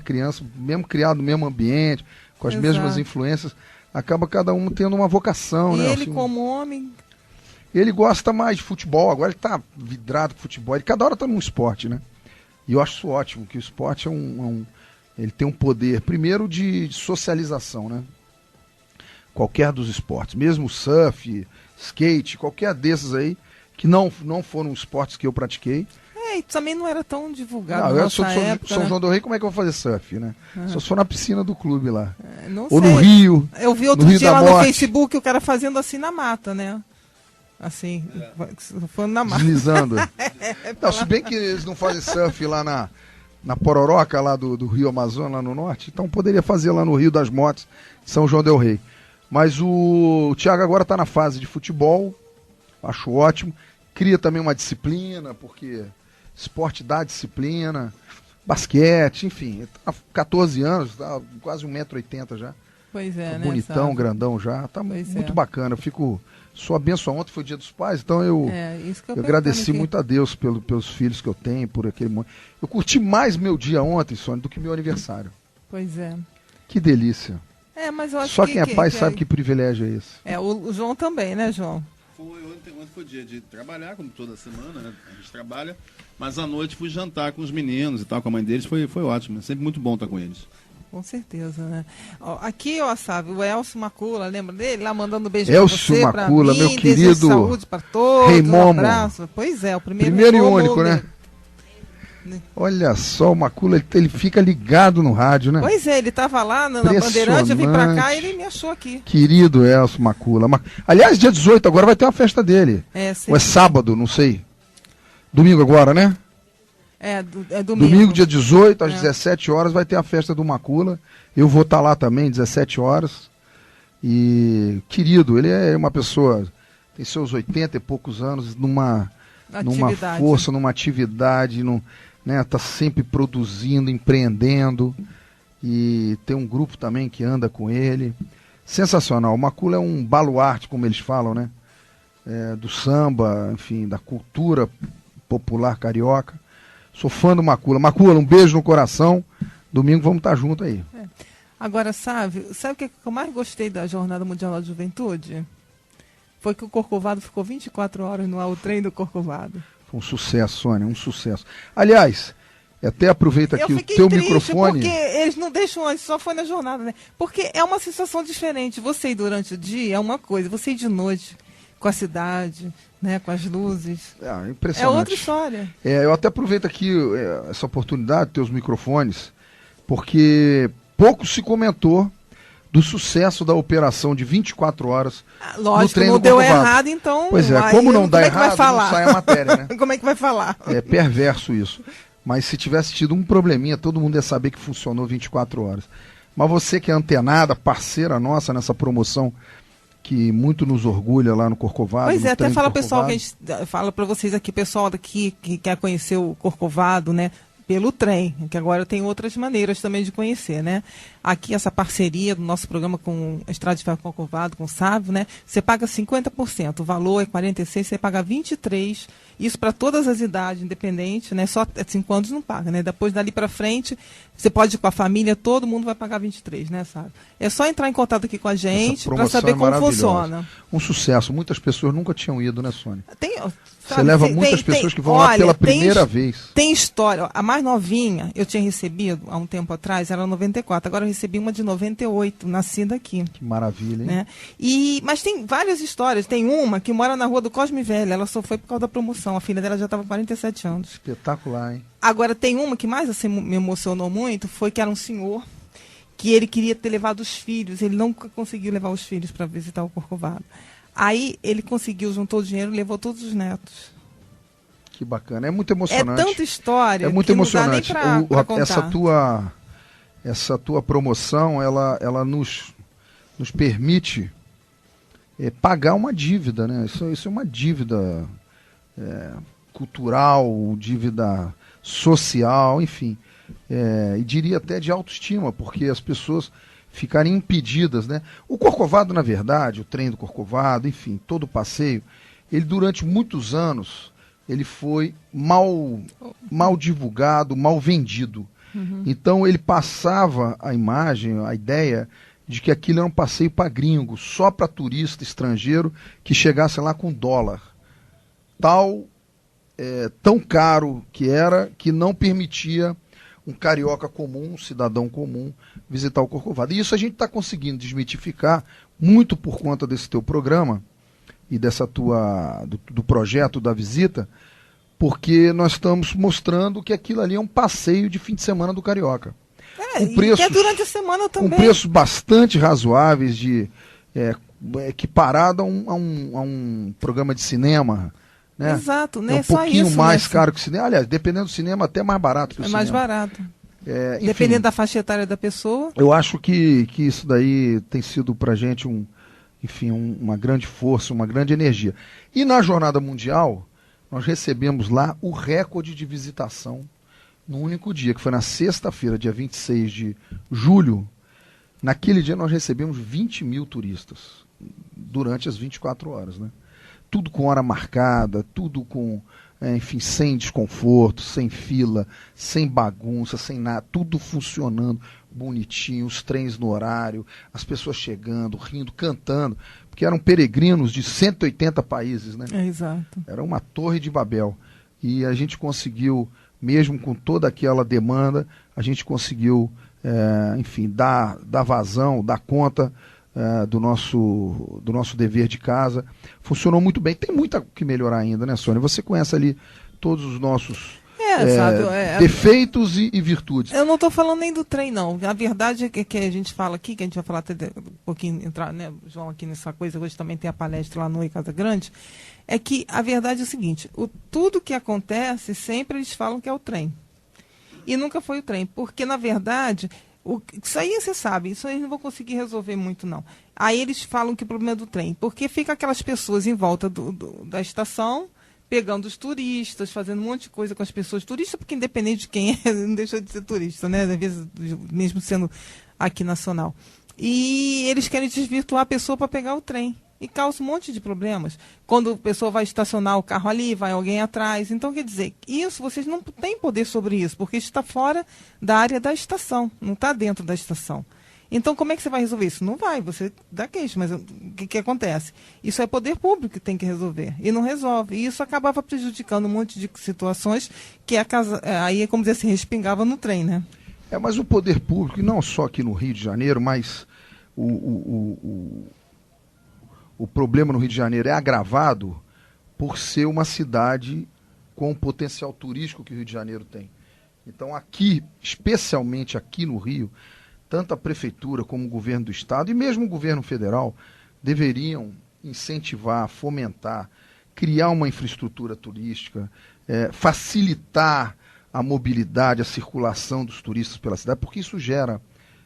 [SPEAKER 9] criança, mesmo criado no mesmo ambiente, com as mesmas influências, acaba cada um tendo uma vocação.
[SPEAKER 2] E
[SPEAKER 9] né?
[SPEAKER 2] ele, assim, como homem...
[SPEAKER 9] Ele gosta mais de futebol. Agora ele tá vidrado com futebol. Ele cada hora tá num esporte, né? E eu acho isso ótimo, que o esporte ele tem um poder, primeiro, de socialização, né? Qualquer dos esportes, mesmo surf, skate, qualquer desses aí, que não foram esportes que eu pratiquei.
[SPEAKER 2] E também não era tão divulgado na nossa época.
[SPEAKER 9] São João del Rei, como é que eu vou fazer surf, né? Só se for na piscina do clube lá.
[SPEAKER 2] Ou
[SPEAKER 9] no Rio.
[SPEAKER 2] Eu vi outro dia lá no Facebook o cara fazendo assim na mata, né? Assim, falando na mata.
[SPEAKER 9] Deslizando. Não, se bem que eles não fazem surf lá na Pororoca, lá do Rio Amazonas, lá no norte, então poderia fazer lá no Rio das Motos, São João del Rei. Mas o Thiago agora está na fase de futebol, acho ótimo. Cria também uma disciplina, porque esporte dá disciplina, basquete, enfim. Tá 14 anos, tá quase 1,80 m já.
[SPEAKER 2] Pois é,
[SPEAKER 9] tá
[SPEAKER 2] né?
[SPEAKER 9] Bonitão, grandão já. Tá muito bacana. Sou abençoado. Ontem foi dia dos pais, então eu agradeci muito a Deus pelos filhos que eu tenho, por aquele momento. Eu curti mais meu dia ontem, Sônia, do que meu aniversário.
[SPEAKER 2] Pois é.
[SPEAKER 9] Que delícia.
[SPEAKER 2] Mas eu acho
[SPEAKER 9] Só quem é pai sabe que privilégio é esse.
[SPEAKER 2] O João também, né, João?
[SPEAKER 3] Ontem foi dia de trabalhar, como toda semana, né? A gente trabalha, mas à noite fui jantar com os meninos e tal, com a mãe deles, foi ótimo. É sempre muito bom estar com eles.
[SPEAKER 2] Com certeza, né? Aqui, sabe, o Elcio Macula, lembra dele? Lá mandando beijo
[SPEAKER 9] Elcio
[SPEAKER 2] pra você,
[SPEAKER 9] Macula,
[SPEAKER 2] pra mim,
[SPEAKER 9] meu querido.
[SPEAKER 2] Saúde pra todos,
[SPEAKER 9] Rei Momo.
[SPEAKER 2] Um abraço. Pois é, o primeiro
[SPEAKER 9] e único, né? Olha só, o Macula, ele fica ligado no rádio, né?
[SPEAKER 2] Pois é, ele estava lá na Bandeirante, eu vim pra cá e ele me achou aqui.
[SPEAKER 9] Querido Elcio Macula. Aliás, dia 18 agora vai ter uma festa dele. Ou é sábado, não sei. Domingo agora, né?
[SPEAKER 2] É domingo.
[SPEAKER 9] Domingo, dia 18, às 17 horas, vai ter a festa do Macula. Eu vou estar lá também, 17 horas. E, querido, ele é uma pessoa, tem seus 80 e poucos anos, numa força, numa atividade, né, tá sempre produzindo, empreendendo. E tem um grupo também que anda com ele. Sensacional. O Macula é um baluarte, como eles falam, né? Do samba, enfim, da cultura popular carioca. Sou fã do Macula. Macula, um beijo no coração. Domingo vamos estar juntos aí.
[SPEAKER 2] Agora, sabe o que eu mais gostei da Jornada Mundial da Juventude? Foi que o Corcovado ficou 24 horas no ar, o trem do Corcovado.
[SPEAKER 9] Foi um sucesso, Sônia, um sucesso. Aliás, até aproveita aqui o teu microfone.
[SPEAKER 2] Porque eles não deixam antes, só foi na jornada, né? Porque é uma sensação diferente. Você ir durante o dia é uma coisa, você ir de noite com a cidade, né, com as luzes.
[SPEAKER 9] É impressionante.
[SPEAKER 2] É outra história.
[SPEAKER 9] Eu até aproveito aqui essa oportunidade, teus microfones, porque pouco se comentou do sucesso da operação de 24 horas.
[SPEAKER 2] Lógico,
[SPEAKER 9] no trem
[SPEAKER 2] não
[SPEAKER 9] do
[SPEAKER 2] deu
[SPEAKER 9] Corcovado.
[SPEAKER 2] Errado, então.
[SPEAKER 9] Pois é, como não dá errado, não sai a matéria, né?
[SPEAKER 2] Como é que vai falar?
[SPEAKER 9] É perverso isso. Mas se tivesse tido um probleminha, todo mundo ia saber que funcionou 24 horas. Mas você que é antenada, parceira nossa nessa promoção, que muito nos orgulha lá no Corcovado.
[SPEAKER 2] Pois é, até fala pessoal, que a gente fala para vocês aqui, pessoal daqui que quer conhecer o Corcovado, né? Pelo trem, que agora tem outras maneiras também de conhecer, né? Aqui essa parceria do nosso programa com a Estrada de Ferro Corcovado, com o Sávio, né? Você paga 50%, o valor é 46%, você paga 23%, isso para todas as idades, independente, né? Só 5 anos não paga, né? Depois dali para frente, você pode ir com a família, todo mundo vai pagar 23%, né, Sávio? É só entrar em contato aqui com a gente para saber como funciona.
[SPEAKER 9] Um sucesso, muitas pessoas nunca tinham ido, né, Sônia?
[SPEAKER 2] Você
[SPEAKER 9] leva muitas pessoas que vão lá pela primeira vez.
[SPEAKER 2] Tem história. A mais novinha, eu tinha recebido há um tempo atrás, era 94. Agora eu recebi uma de 98, nascida aqui.
[SPEAKER 9] Que maravilha, hein?
[SPEAKER 2] Né? Mas tem várias histórias. Tem uma que mora na rua do Cosme Velho. Ela só foi por causa da promoção. A filha dela já estava com 47 anos.
[SPEAKER 9] Espetacular, hein?
[SPEAKER 2] Agora tem uma que mais assim, me emocionou muito, foi que era um senhor que ele queria ter levado os filhos. Ele nunca conseguiu levar os filhos para visitar o Corcovado. Aí ele conseguiu, juntou o dinheiro e levou todos os netos.
[SPEAKER 9] Que bacana, é muito emocionante.
[SPEAKER 2] É tanta história.
[SPEAKER 9] É muito emocionante.
[SPEAKER 2] Não dá nem pra contar.
[SPEAKER 9] Essa tua promoção, ela nos permite pagar uma dívida, né? Isso é uma dívida cultural, dívida social, enfim. E diria até de autoestima, porque as pessoas ficarem impedidas, né? O Corcovado, na verdade, o trem do Corcovado, enfim, todo o passeio, ele durante muitos anos, ele foi mal divulgado, mal vendido. Uhum. Então ele passava a imagem, a ideia de que aquilo era um passeio para gringo, só para turista estrangeiro que chegasse lá com dólar. Tão caro que era, que não permitia um carioca comum, um cidadão comum, visitar o Corcovado. E isso a gente está conseguindo desmitificar muito por conta desse teu programa e do projeto da visita, porque nós estamos mostrando que aquilo ali é um passeio de fim de semana do carioca.
[SPEAKER 2] Que é durante a semana também.
[SPEAKER 9] Com preços bastante razoáveis, equiparado a um programa de cinema. Né?
[SPEAKER 2] Exato, né?
[SPEAKER 9] É um pouquinho mais caro que o cinema. Aliás, dependendo do cinema, até mais barato que o cinema.
[SPEAKER 2] É mais barato. Dependendo da faixa etária da pessoa.
[SPEAKER 9] Eu acho que isso daí tem sido pra gente uma grande força, uma grande energia. E na Jornada Mundial, nós recebemos lá o recorde de visitação no único dia, que foi na sexta-feira, dia 26 de julho. Naquele dia nós recebemos 20 mil turistas durante as 24 horas, né? Tudo com hora marcada, tudo com, sem desconforto, sem fila, sem bagunça, sem nada, tudo funcionando bonitinho, os trens no horário, as pessoas chegando, rindo, cantando, porque eram peregrinos de 180 países, né?
[SPEAKER 2] Exato.
[SPEAKER 9] Era uma torre de Babel. E a gente conseguiu, mesmo com toda aquela demanda, a gente conseguiu, dar vazão, dar conta do nosso dever de casa. Funcionou muito bem. Tem muito que melhorar ainda, né, Sônia? Você conhece ali todos os nossos defeitos e virtudes.
[SPEAKER 2] Eu não estou falando nem do trem, não. A verdade é que a gente fala aqui, que a gente vai falar até um pouquinho, entrar, né, João, aqui nessa coisa, hoje também tem a palestra lá no Oi Casa Grande, é que a verdade é o seguinte, tudo que acontece, sempre eles falam que é o trem. E nunca foi o trem, porque, na verdade, isso aí você sabe, isso aí eles não vão conseguir resolver muito, não. Aí eles falam que o problema é do trem, porque fica aquelas pessoas em volta da estação, pegando os turistas, fazendo um monte de coisa com as pessoas. Turista, porque independente de quem é, não deixa de ser turista, né? Às vezes, mesmo sendo aqui nacional. E eles querem desvirtuar a pessoa para pegar o trem. E causa um monte de problemas. Quando a pessoa vai estacionar o carro ali, vai alguém atrás. Então, quer dizer, isso, vocês não têm poder sobre isso, porque isso está fora da área da estação, não está dentro da estação. Então, como é que você vai resolver isso? Não vai, você dá queixa, mas o que acontece? Isso é poder público que tem que resolver, e não resolve. E isso acabava prejudicando um monte de situações que aí, como dizer assim, respingava no trem, né?
[SPEAKER 9] Mas o poder público, e não só aqui no Rio de Janeiro, mas o problema no Rio de Janeiro é agravado por ser uma cidade com o potencial turístico que o Rio de Janeiro tem. Então aqui, especialmente aqui no Rio, tanto a prefeitura como o governo do estado e mesmo o governo federal deveriam incentivar, fomentar, criar uma infraestrutura turística, facilitar a mobilidade, a circulação dos turistas pela cidade, porque isso gera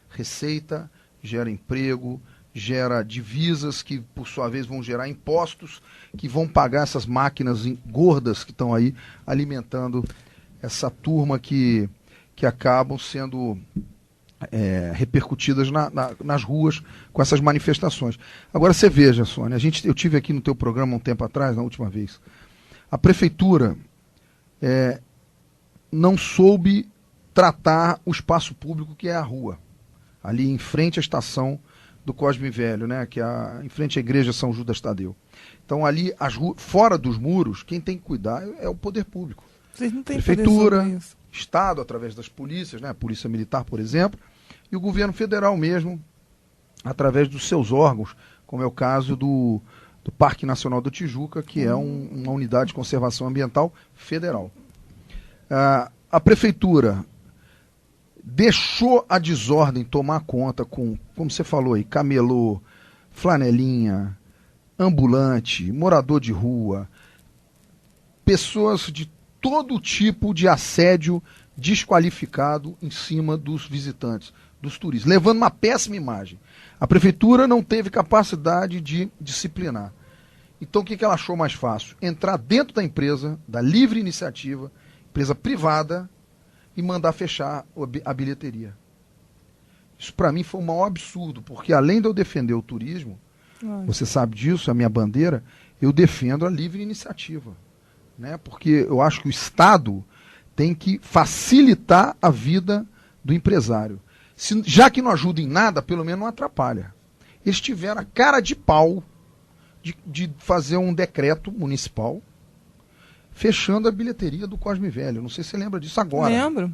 [SPEAKER 9] receita, gera emprego, gera divisas que, por sua vez, vão gerar impostos que vão pagar essas máquinas gordas que estão aí alimentando essa turma que acabam sendo repercutidas nas ruas com essas manifestações. Agora você veja, Sônia, eu tive aqui no teu programa um tempo atrás, na última vez, a prefeitura não soube tratar o espaço público que é a rua, ali em frente à estação do Cosme Velho, né, que é em frente à igreja São Judas Tadeu. Então ali, fora dos muros, quem tem que cuidar é o poder público.
[SPEAKER 2] Vocês não têm
[SPEAKER 9] prefeitura, Estado, através das polícias, né, a Polícia Militar, por exemplo, e o governo federal mesmo, através dos seus órgãos, como é o caso do Parque Nacional do Tijuca, que é uma unidade de conservação ambiental federal. A prefeitura deixou a desordem tomar conta com, como você falou aí, camelô, flanelinha, ambulante, morador de rua, pessoas de todo tipo de assédio desqualificado em cima dos visitantes, dos turistas, levando uma péssima imagem. A prefeitura não teve capacidade de disciplinar. Então o que ela achou mais fácil? Entrar dentro da empresa, da livre iniciativa, empresa privada, e mandar fechar a bilheteria. Isso para mim foi um maior absurdo, porque além de eu defender o turismo, você sabe disso, a minha bandeira, eu defendo a livre iniciativa, né? Porque eu acho que o Estado tem que facilitar a vida do empresário. Já que não ajuda em nada, pelo menos não atrapalha. Eles tiveram a cara de pau de fazer um decreto municipal fechando a bilheteria do Cosme Velho. Não sei se você lembra disso agora.
[SPEAKER 2] Lembro.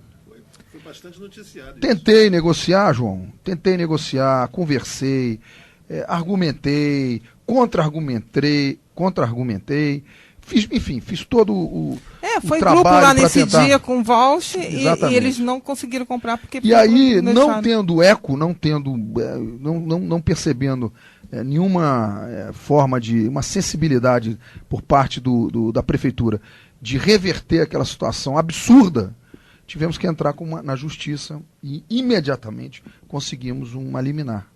[SPEAKER 3] Foi bastante noticiado.
[SPEAKER 9] Tentei negociar, João. Tentei negociar, conversei, argumentei, contra-argumentei. Fiz todo o
[SPEAKER 2] foi
[SPEAKER 9] trabalho
[SPEAKER 2] grupo lá nesse
[SPEAKER 9] tentar...
[SPEAKER 2] dia com voucher e eles não conseguiram comprar porque...
[SPEAKER 9] E aí, não tendo eco, não percebendo nenhuma forma de... uma sensibilidade por parte da prefeitura de reverter aquela situação absurda, tivemos que entrar na justiça e imediatamente conseguimos uma liminar.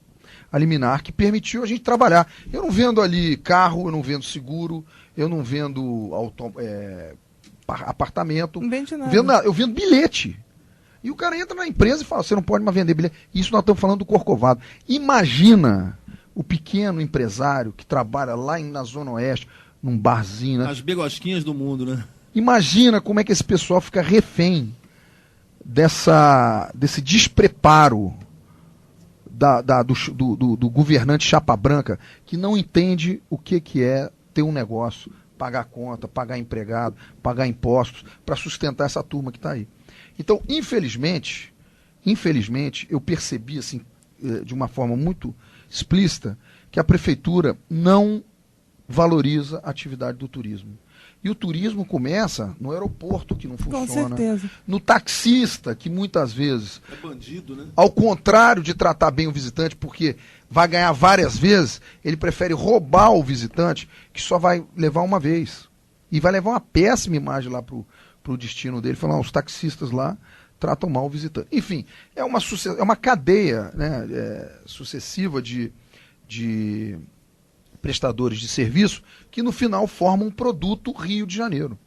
[SPEAKER 9] A liminar que permitiu a gente trabalhar. Eu não vendo ali carro, eu não vendo seguro, eu não vendo apartamento.
[SPEAKER 2] Não vende nada.
[SPEAKER 9] Eu vendo bilhete. E o cara entra na empresa e fala, você não pode mais vender bilhete. Isso nós estamos falando do Corcovado. Imagina o pequeno empresário que trabalha lá na Zona Oeste, num barzinho. Né?
[SPEAKER 10] As begosquinhas do mundo, né?
[SPEAKER 9] Imagina como é que esse pessoal fica refém desse despreparo do governante chapa branca, que não entende o que é ter um negócio, pagar conta, pagar empregado, pagar impostos, para sustentar essa turma que está aí. Então, infelizmente, eu percebi assim, de uma forma muito explícita que a prefeitura não valoriza a atividade do turismo. E o turismo começa no aeroporto, que não funciona.
[SPEAKER 2] Com certeza.
[SPEAKER 9] No taxista, que muitas vezes...
[SPEAKER 10] É bandido, né?
[SPEAKER 9] Ao contrário de tratar bem o visitante, porque vai ganhar várias vezes, ele prefere roubar o visitante, que só vai levar uma vez. E vai levar uma péssima imagem lá pro destino dele, falando, os taxistas lá tratam mal o visitante. Enfim, é uma cadeia, né, sucessiva de prestadores de serviço que no final formam um produto Rio de Janeiro.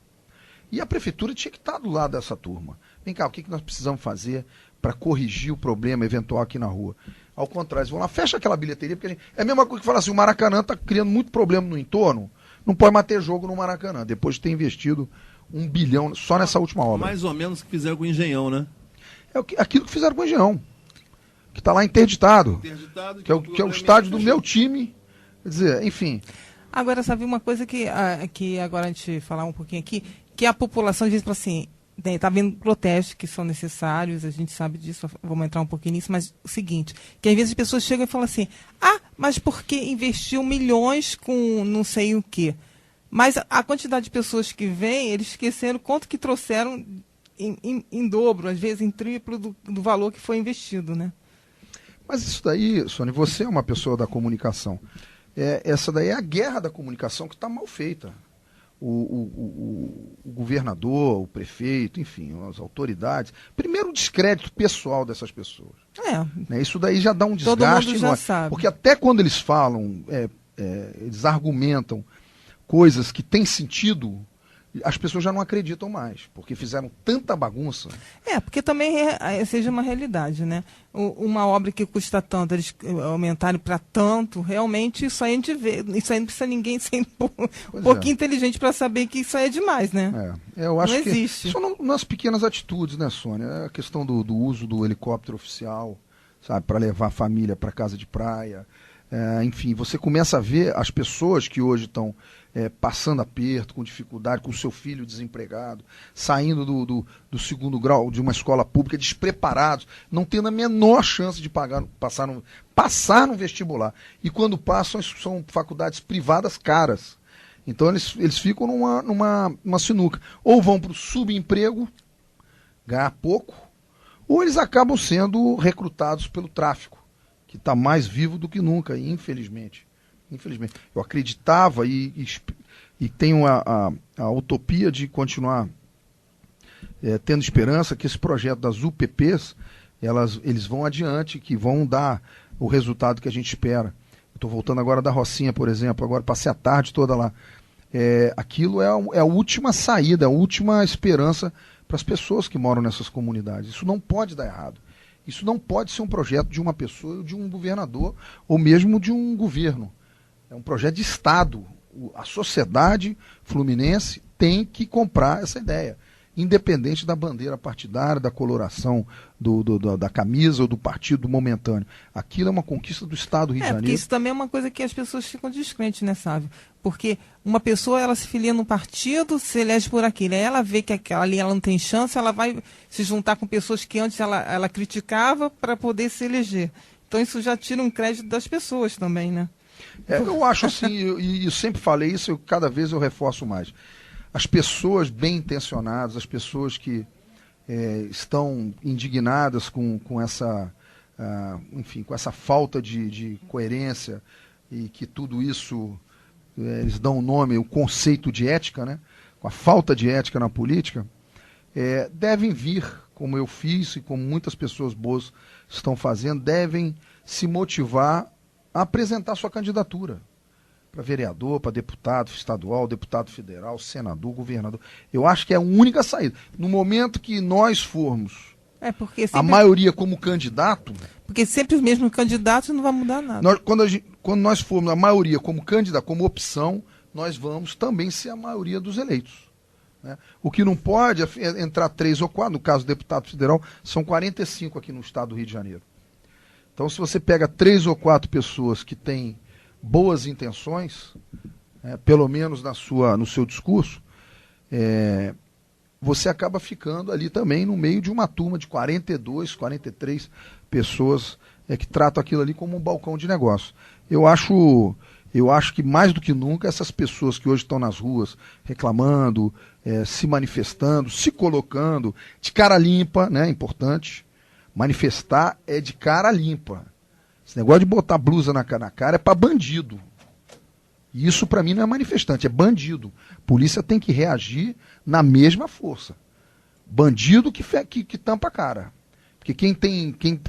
[SPEAKER 9] E a prefeitura tinha que estar do lado dessa turma. Vem cá, o que nós precisamos fazer para corrigir o problema eventual aqui na rua? Ao contrário, eles vão lá, fecha aquela bilheteria, porque é a mesma coisa que falar assim, o Maracanã está criando muito problema no entorno, não pode mais ter jogo no Maracanã, depois de ter investido 1 bilhão só nessa última obra.
[SPEAKER 10] Mais ou menos o que fizeram com o Engenhão, né?
[SPEAKER 9] É aquilo que fizeram com o Engenhão, que está lá interditado, que é o estádio do meu time. Quer dizer, enfim.
[SPEAKER 2] Agora, sabe uma coisa que agora a gente falar um pouquinho aqui, que a população diz assim, está havendo protestos que são necessários, a gente sabe disso, vamos entrar um pouquinho nisso, mas o seguinte, que às vezes as pessoas chegam e falam assim, mas por que investiu milhões com não sei o quê? Mas a quantidade de pessoas que vêm, eles esqueceram quanto que trouxeram em dobro, às vezes em triplo do valor que foi investido, né?
[SPEAKER 9] Mas isso daí, Sônia, você é uma pessoa da comunicação. Essa daí é a guerra da comunicação que está mal feita. O governador, o prefeito, enfim, as autoridades. Primeiro, o descrédito pessoal dessas pessoas. Né? Isso daí já dá um desgaste.
[SPEAKER 2] Todo mundo já sabe.
[SPEAKER 9] Porque até quando eles falam, eles argumentam coisas que têm sentido, as pessoas já não acreditam mais, porque fizeram tanta bagunça.
[SPEAKER 2] Porque também seja uma realidade, né? Uma obra que custa tanto, eles aumentarem para tanto, realmente isso aí a gente vê, isso aí não precisa ninguém ser um pouquinho inteligente para saber que isso aí é demais, né?
[SPEAKER 9] Eu acho
[SPEAKER 2] não existe.
[SPEAKER 9] Que são nas pequenas atitudes, né, Sônia? A questão do uso do helicóptero oficial, sabe, para levar a família para casa de praia. Enfim, você começa a ver as pessoas que hoje estão passando aperto, com dificuldade, com o seu filho desempregado, saindo do 2º grau de uma escola pública, despreparados, não tendo a menor chance de passar no vestibular. E quando passam, são faculdades privadas caras. Então eles ficam numa sinuca. Ou vão para o subemprego, ganhar pouco, ou eles acabam sendo recrutados pelo tráfico, que está mais vivo do que nunca, infelizmente. Eu acreditava e tenho a utopia de continuar tendo esperança que esse projeto das UPPs, eles vão adiante, que vão dar o resultado que a gente espera. Estou voltando agora da Rocinha, por exemplo, agora passei a tarde toda lá. Aquilo é a última saída, a última esperança para as pessoas que moram nessas comunidades. Isso não pode dar errado. Isso não pode ser um projeto de uma pessoa, de um governador, ou mesmo de um governo. É um projeto de Estado. A sociedade fluminense tem que comprar essa ideia, independente da bandeira partidária, da coloração da camisa ou do partido momentâneo. Aquilo é uma conquista do Estado do Rio de Janeiro.
[SPEAKER 2] Porque isso também é uma coisa que as pessoas ficam descrentes, né, Sávio? Porque uma pessoa, ela se filia num partido, se elege por aquilo. Aí ela vê que aquela ali ela não tem chance, ela vai se juntar com pessoas que antes ela criticava para poder se eleger. Então isso já tira um crédito das pessoas também, né?
[SPEAKER 9] Eu acho assim, e eu sempre falei isso, cada vez eu reforço mais. As pessoas bem intencionadas, as pessoas que estão indignadas com essa, enfim, com essa falta de coerência, e que tudo isso, eles dão o nome, o conceito de ética, né? Com a falta de ética na política, devem vir, como eu fiz e como muitas pessoas boas estão fazendo, devem se motivar a apresentar sua candidatura para vereador, para deputado estadual, deputado federal, senador, governador. Eu acho que é a única saída. No momento que nós formos a maioria como candidato...
[SPEAKER 2] Porque sempre os mesmos candidatos não vai mudar nada.
[SPEAKER 9] Quando nós formos a maioria como candidato, como opção, nós vamos também ser a maioria dos eleitos. Né? O que não pode é entrar 3 ou 4, no caso do deputado federal, são 45 aqui no estado do Rio de Janeiro. Então, se você pega 3 ou 4 pessoas que têm boas intenções, pelo menos no seu discurso, você acaba ficando ali também no meio de uma turma de 42, 43 pessoas que tratam aquilo ali como um balcão de negócio. Eu acho Eu acho que mais do que nunca essas pessoas que hoje estão nas ruas reclamando, se manifestando, se colocando de cara limpa, né? Importante. Manifestar é de cara limpa. Esse negócio de botar blusa na cara é para bandido. E isso para mim não é manifestante, é bandido. Polícia tem que reagir na mesma força. Bandido que tampa a cara. Porque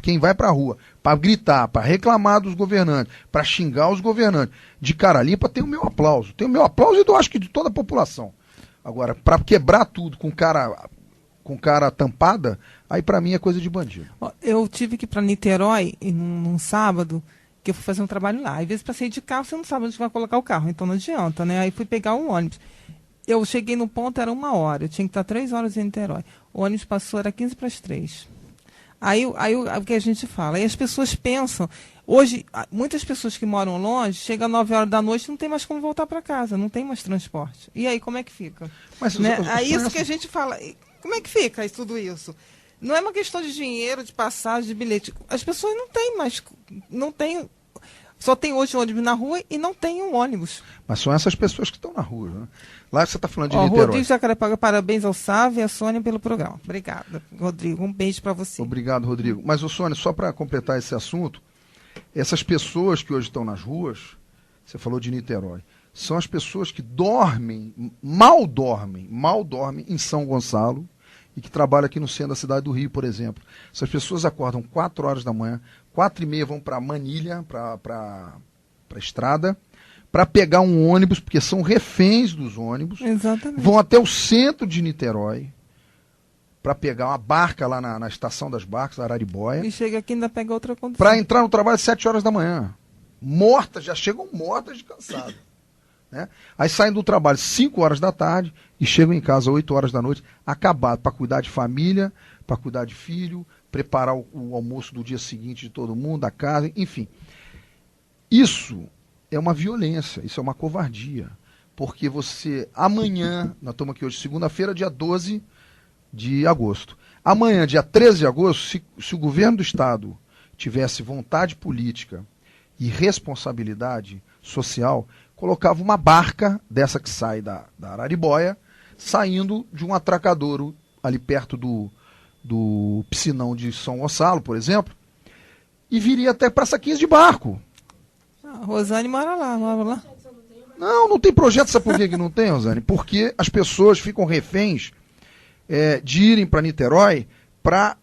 [SPEAKER 9] quem vai pra rua para gritar, para reclamar dos governantes, para xingar os governantes de cara limpa, tem o meu aplauso. Tem o meu aplauso e eu acho que de toda a população. Agora, para quebrar tudo com cara tampada, aí para mim é coisa de bandido.
[SPEAKER 2] Eu tive que ir para Niterói num sábado, que eu fui fazer um trabalho lá. Às vezes para sair de carro, você não sabe onde vai colocar o carro, então não adianta, né? Aí fui pegar um ônibus. Eu cheguei no ponto, era 1 hora, eu tinha que estar 3 horas em Niterói. O ônibus passou, era 15 para as 3. Aí o que a gente fala? Aí as pessoas pensam, hoje, muitas pessoas que moram longe, chegam às 9 horas da noite e não tem mais como voltar para casa, não tem mais transporte. E aí, como é que fica?
[SPEAKER 9] Mas,
[SPEAKER 2] né? É isso que a gente fala. Como é que fica tudo isso? Não é uma questão de dinheiro, de passagem, de bilhete. As pessoas não têm mais, não tem. Só tem hoje um ônibus na rua e não tem um ônibus.
[SPEAKER 9] Mas são essas pessoas que estão na rua, né? Lá você está falando de Niterói.
[SPEAKER 2] Rodrigo Jacarepaga, parabéns ao Sávio e à Sônia pelo programa. Obrigada, Rodrigo. Um beijo para você.
[SPEAKER 9] Obrigado, Rodrigo. Mas, Sônia, só para completar esse assunto, essas pessoas que hoje estão nas ruas, você falou de Niterói, são as pessoas que mal dormem em São Gonçalo e que trabalham aqui no centro da cidade do Rio, por exemplo. Essas pessoas acordam 4 horas da manhã, 4h30 vão para Manilha, para a estrada, para pegar um ônibus, porque são reféns dos ônibus.
[SPEAKER 2] Exatamente.
[SPEAKER 9] Vão até o centro de Niterói para pegar uma barca lá na estação das barcas, Araribóia.
[SPEAKER 2] E chega aqui e ainda pega outra condição.
[SPEAKER 9] Para entrar no trabalho às 7 horas da manhã. Mortas, já chegam mortas de cansado. Né? Aí saem do trabalho 5 horas da tarde e chegam em casa 8 horas da noite, acabado, para cuidar de família, para cuidar de filho, preparar o almoço do dia seguinte de todo mundo, da casa, enfim. Isso é uma violência, isso é uma covardia. Porque amanhã, nós estamos aqui hoje, segunda-feira, dia 12 de agosto. Amanhã, dia 13 de agosto, se o governo do Estado tivesse vontade política e responsabilidade social, colocava uma barca dessa que sai da Araribóia, saindo de um atracadouro ali perto do piscinão de São Gonçalo, por exemplo, e viria até Praça 15 de barco.
[SPEAKER 2] A Rosane mora lá.
[SPEAKER 9] Não tem projeto, sabe por que não tem, Rosane? Porque as pessoas ficam reféns de irem para Niterói para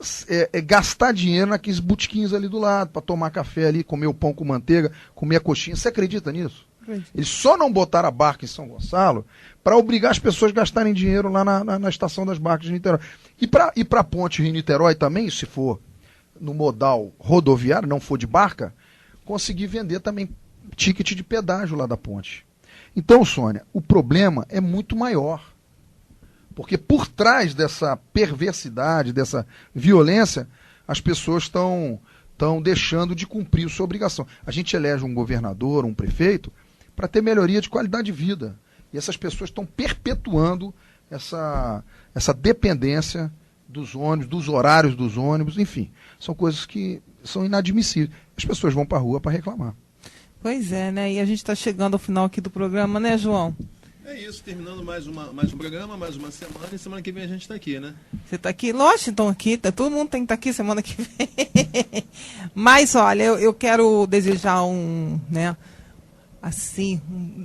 [SPEAKER 9] gastar dinheiro naqueles botiquinhos ali do lado, para tomar café ali, comer o pão com manteiga, comer a coxinha. Você acredita nisso? Eles só não botaram a barca em São Gonçalo para obrigar as pessoas a gastarem dinheiro lá na estação das barcas de Niterói. E para a ponte Rio-Niterói também, se for no modal rodoviário, não for de barca, conseguir vender também ticket de pedágio lá da ponte. Então, Sônia, o problema é muito maior. Porque por trás dessa perversidade, dessa violência, as pessoas estão deixando de cumprir sua obrigação. A gente elege um governador, um prefeito, para ter melhoria de qualidade de vida. E essas pessoas estão perpetuando essa dependência dos ônibus, dos horários dos ônibus, enfim. São coisas que são inadmissíveis. As pessoas vão para a rua para reclamar.
[SPEAKER 2] Pois é, né? E a gente está chegando ao final aqui do programa, né, João?
[SPEAKER 10] É isso, terminando mais um programa, mais uma semana, e semana que vem a gente está aqui, né?
[SPEAKER 2] Você está aqui? Lógico, estão aqui, todo mundo tem que estar aqui semana que vem. Mas, olha, eu quero desejar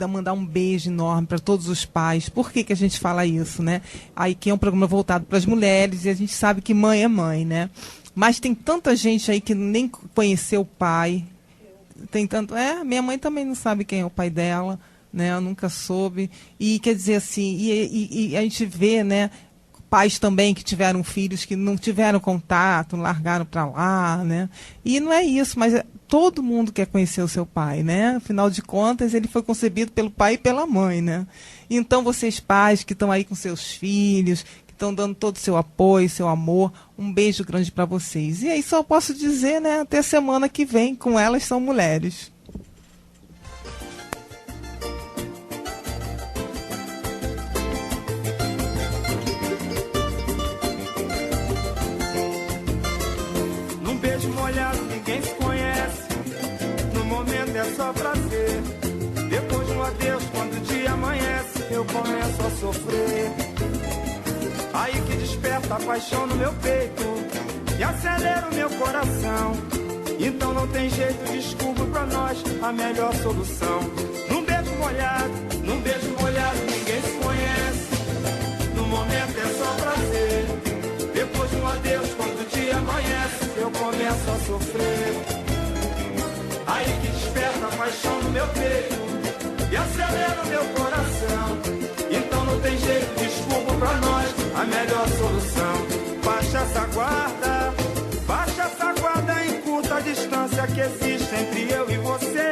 [SPEAKER 2] mandar um beijo enorme para todos os pais. Por que a gente fala isso, né? Aí que é um programa voltado para as mulheres, e a gente sabe que mãe é mãe, né? Mas tem tanta gente aí que nem conheceu o pai. Tem tanto... minha mãe também não sabe quem é o pai dela, né? Eu nunca soube. E quer dizer assim, e a gente vê, né, pais também que tiveram filhos que não tiveram contato, largaram para lá, né? E não é isso, mas todo mundo quer conhecer o seu pai, né? Afinal de contas, ele foi concebido pelo pai e pela mãe, né? Então, vocês pais que estão aí com seus filhos, que estão dando todo o seu apoio, seu amor, um beijo grande para vocês. E aí só posso dizer, né, até semana que vem com Elas São Mulheres.
[SPEAKER 11] Num beijo molhado ninguém se conhece, no momento é só prazer.
[SPEAKER 12] um adeus quando o dia amanhece, eu começo a sofrer. Aí que desperta a paixão no meu peito e acelera o meu coração. Então não tem jeito, desculpa pra nós a melhor solução. Num beijo molhado, ninguém se conhece. No momento é só prazer. Depois de um adeus, quando o dia amanhece, eu começo a sofrer. Aí que desperta a paixão no meu peito e acelera o meu coração. Então não tem jeito, desculpa pra nós a melhor solução. Baixa essa guarda em curta distância que existe entre eu e você.